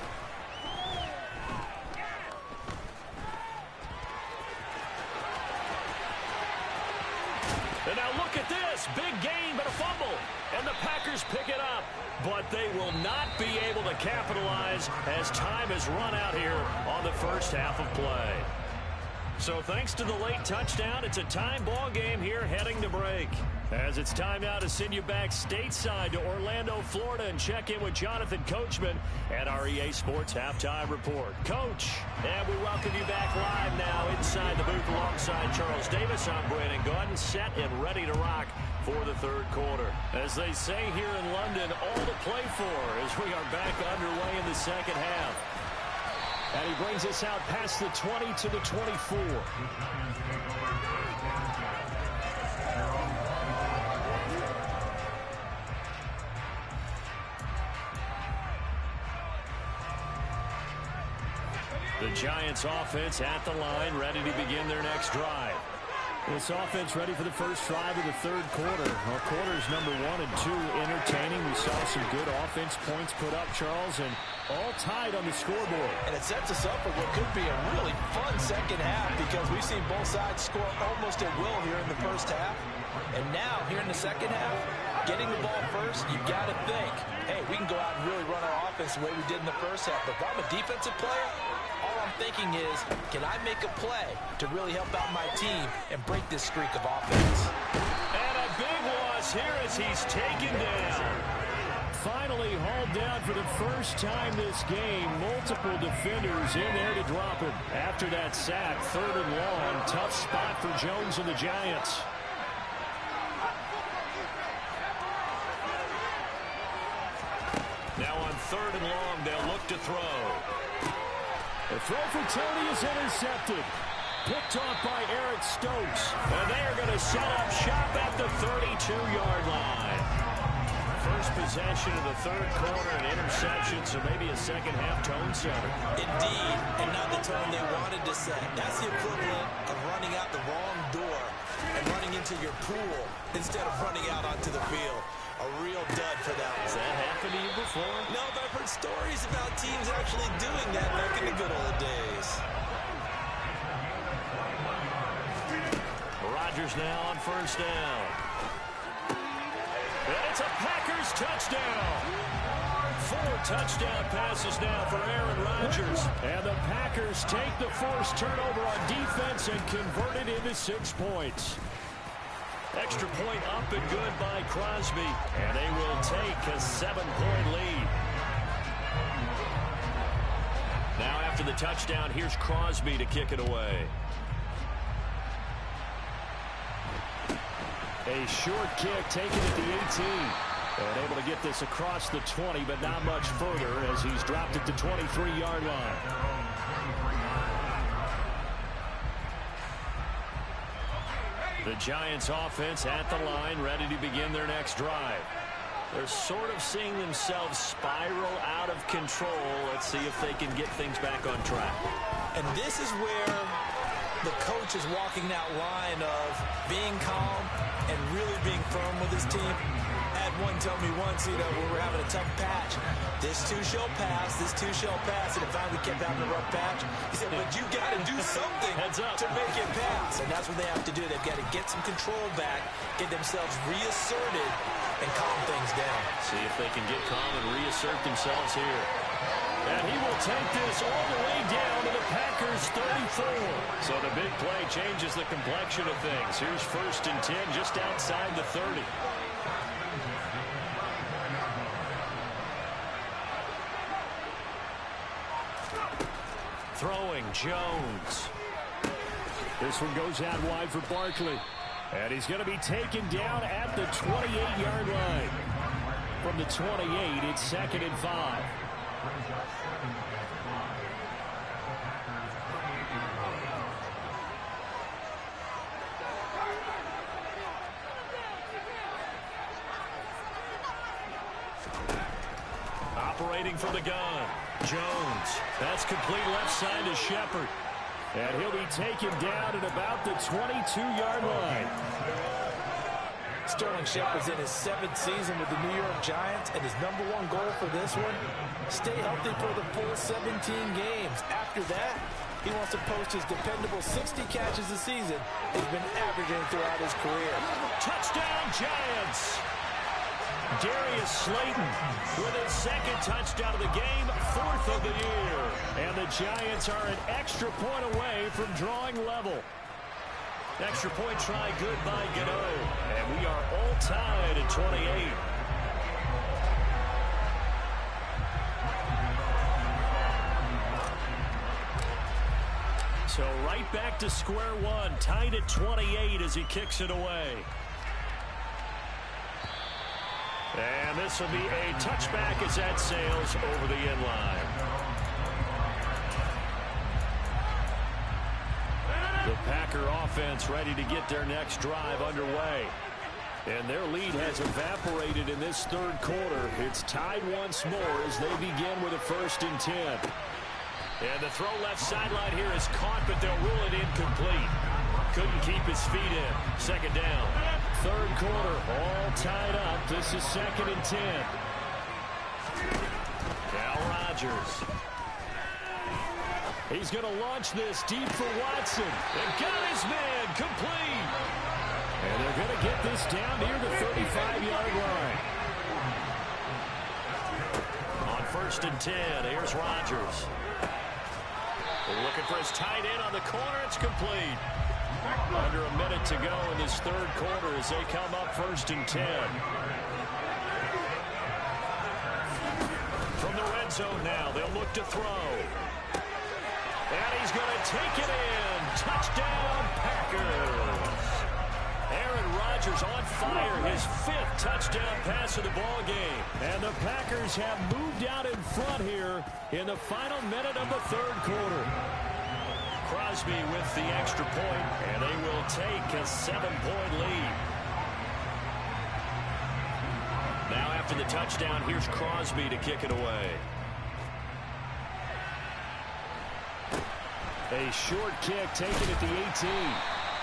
And now look at this. Big gain, but a fumble. And the Packers pick it up. But they will not be able to capitalize as time has run out here on the first half of play. So thanks to the late touchdown, it's a time ball game here heading to break. As it's time now to send you back stateside to Orlando, Florida, and check in with Jonathan Coachman at our EA Sports Halftime Report. Coach, and we welcome you back live now inside the booth alongside Charles Davis. I'm Brandon Gaudin, set and ready to rock for the third quarter. As they say here in London, all to play for as we are back underway in the second half. And he brings us out past the 20 to the 24. The Giants offense at the line, ready to begin their next drive. This offense ready for the first drive of the third quarter. Well, quarters number 1 and 2 entertaining. We saw some good offense points put up, Charles, and all tied on the scoreboard. And it sets us up for what could be a really fun second half because we've seen both sides score almost at will here in the first half. And now, here in the second half, getting the ball first, you've got to think, hey, we can go out and really run our offense the way we did in the first half. But if I'm a defensive player, all I'm thinking is, can I make a play to really help out my team and break this streak of offense? And a big loss here as he's taken down. Finally hauled down for the first time this game. Multiple defenders in there to drop him. After that sack, third and long. Tough spot for Jones and the Giants. Now on third and long, they'll look to throw. The throw for Tony is intercepted. Picked off by Eric Stokes. And they are going to set up shop at the 32-yard line. First possession of the third quarter, an interception, so maybe a second-half tone setter. Indeed, and not the tone they wanted to set. That's the equivalent of running out the wrong door and running into your pool instead of running out onto the field. A real dud for them. Has that happened to you before? No, but I've heard stories about teams actually doing that back in the good old days. Rodgers now on first down. And it's a Packers touchdown. 4 touchdown passes now for Aaron Rodgers. And the Packers take the forced turnover on defense and convert it into 6 points. Extra point up and good by Crosby. And they will take a 7-point lead. Now after the touchdown, here's Crosby to kick it away. A short kick taken at the 18. And able to get this across the 20, but not much further as he's dropped it to 23-yard line. The Giants offense at the line, ready to begin their next drive. They're sort of seeing themselves spiral out of control. Let's see if they can get things back on track. And this is where the coach is walking that line of being calm and really being firm with his team. I had one tell me once, you know, when we're having a tough patch, this too shall pass, this too shall pass, and it finally kept having a rough patch. He said, but you got to do something to make it pass. And that's what they have to do. They've got to get some control back, get themselves reasserted, and calm things down. See if they can get calm and reassert themselves here. And he will take this all the way down to the Packers 34. So the big play changes the complexion of things. Here's first and 10 just outside the 30. Throwing Jones. This one goes out wide for Barkley. And he's going to be taken down at the 28-yard line. From the 28, it's 2nd and 5. Operating from the gun. Jones. That's complete left side to Shepard. And he'll be taken down at about the 22-yard line. Sterling Shepard's in his 7th season with the New York Giants, and his #1 goal for this one, stay healthy for the full 17 games. After that, He wants to post his dependable 60 catches a season he's been averaging throughout his career. Touchdown, Giants! Darius Slayton with his second touchdown of the game, 4th of the year. And the Giants are an extra point away from drawing level. Extra point try good by Gano. And we are all tied at 28. So right back to square one, tied at 28 as he kicks it away. And this will be a touchback as that sails over the end line. The Packer offense ready to get their next drive underway. And their lead has evaporated in this third quarter. It's tied once more as they begin with a 1st and 10. And the throw left sideline here is caught, but they'll rule it incomplete. Couldn't keep his feet in. 2nd down. Third quarter, all tied up. This is 2nd and 10. Cal Rogers. He's going to launch this deep for Watson. And got his man complete. And they're going to get this down near the 35-yard line. On 1st and 10, here's Rogers. Looking for his tight end on the corner. It's complete. Under a minute to go in this third quarter as they come up 1st and 10. From the red zone now, they'll look to throw. And he's going to take it in. Touchdown, Packers. Aaron Rodgers on fire. His 5th touchdown pass of the ball game. And the Packers have moved out in front here in the final minute of the third quarter. Crosby with the extra point, and they will take a 7-point lead. Now after the touchdown, here's Crosby to kick it away. A short kick taken at the 18.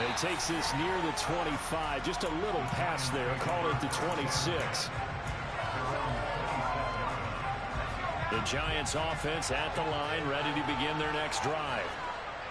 He takes this near the 25. Just a little pass there. Call it the 26. The Giants offense at the line, ready to begin their next drive.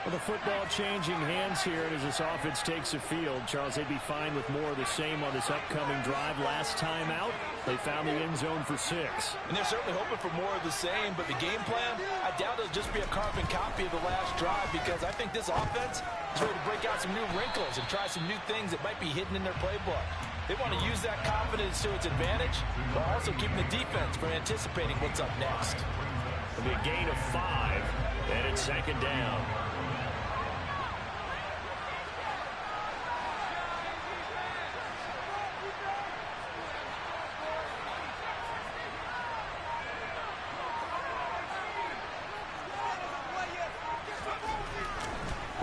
Well, the football changing hands here, and as this offense takes the field, Charles, they'd be fine with more of the same on this upcoming drive. Last time out, they found the end zone for 6. And they're certainly hoping for more of the same, but the game plan, I doubt it'll just be a carbon copy of the last drive, because I think this offense is ready to break out some new wrinkles and try some new things that might be hidden in their playbook. They want to use that confidence to its advantage, but also keeping the defense from anticipating what's up next. It'll be a gain of 5, and it's 2nd down.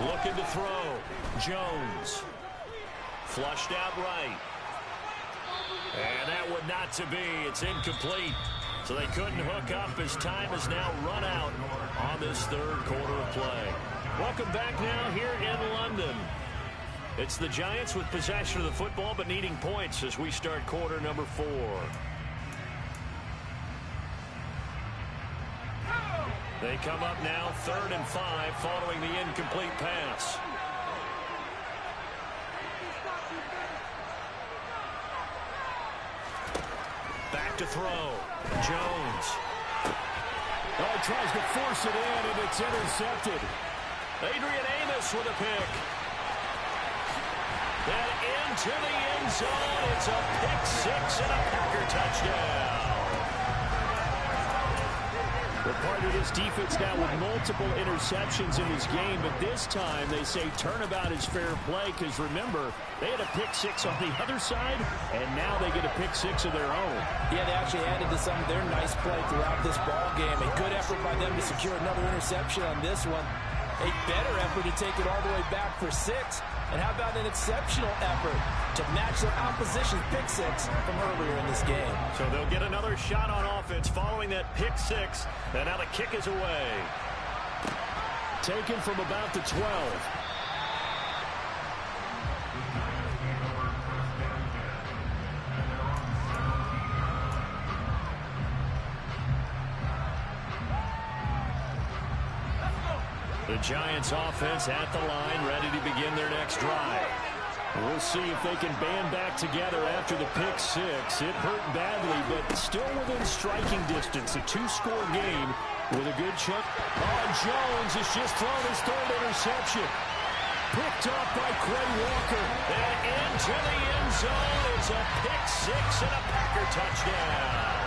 Looking to throw. Jones. Flushed out right. And that would not to be. It's incomplete. So they couldn't hook up as time has now run out on this third quarter of play. Welcome back now here in London. It's the Giants with possession of the football but needing points as we start quarter number 4. They come up now 3rd and 5 following the incomplete pass. Back to throw. Jones. Oh, he tries to force it in, and it's intercepted. Adrian Amos with a pick. Then into the end zone. It's a pick 6 and a Packer touchdown. We're part of this defense now with multiple interceptions in this game, but this time they say turnabout is fair play because, remember, they had a pick 6 on the other side, and now they get a pick 6 of their own. Yeah, they actually added to some of their nice play throughout this ball game. A good effort by them to secure another interception on this one. A better effort to take it all the way back for 6. And how about an exceptional effort to match their opposition's pick 6 from earlier in this game. So they'll get another shot on offense following that pick 6. And now the kick is away. Taken from about the 12. The The Giants offense at the line, ready to begin their next drive. We'll see if they can band back together after the pick six. It hurt badly, but still within striking distance. A two-score game with a good chunk. Oh, Jones has just thrown his third interception. Picked off by Quay Walker. And into the end zone. It's a pick six and a Packer touchdown.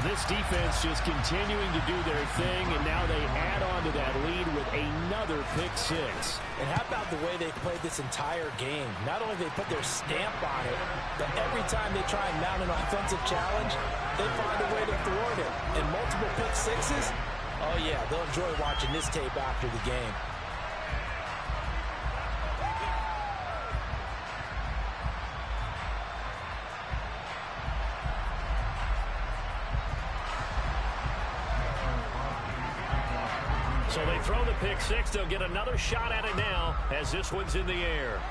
This defense just continuing to do their thing, and now they add on to that lead with another pick six. And how about the way they played this entire game? Not only they put their stamp on it, but every time they try and mount an offensive challenge, they find a way to thwart it. And multiple pick sixes, oh yeah, they'll enjoy watching this tape after the game. So they throw the pick six. They'll get another shot at it now as this one's in the air.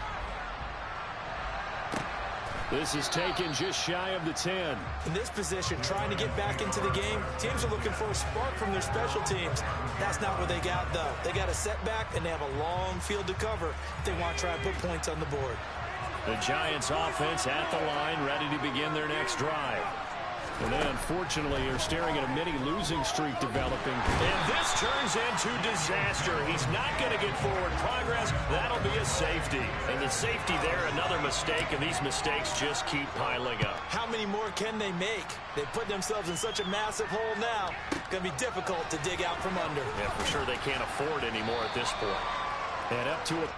This is taken just shy of the 10. In this position, trying to get back into the game, teams are looking for a spark from their special teams. That's not what they got, though. They got a setback, and they have a long field to cover if they want to try and put points on the board. The Giants offense at the line, ready to begin their next drive. And they, unfortunately, are staring at a mini-losing streak developing. And this turns into disaster. He's not going to get forward progress. That'll be a safety. And the safety there, another mistake, and these mistakes just keep piling up. How many more can they make? They put themselves in such a massive hole now. It's going to be difficult to dig out from under. Yeah, for sure they can't afford anymore at this point. And up to a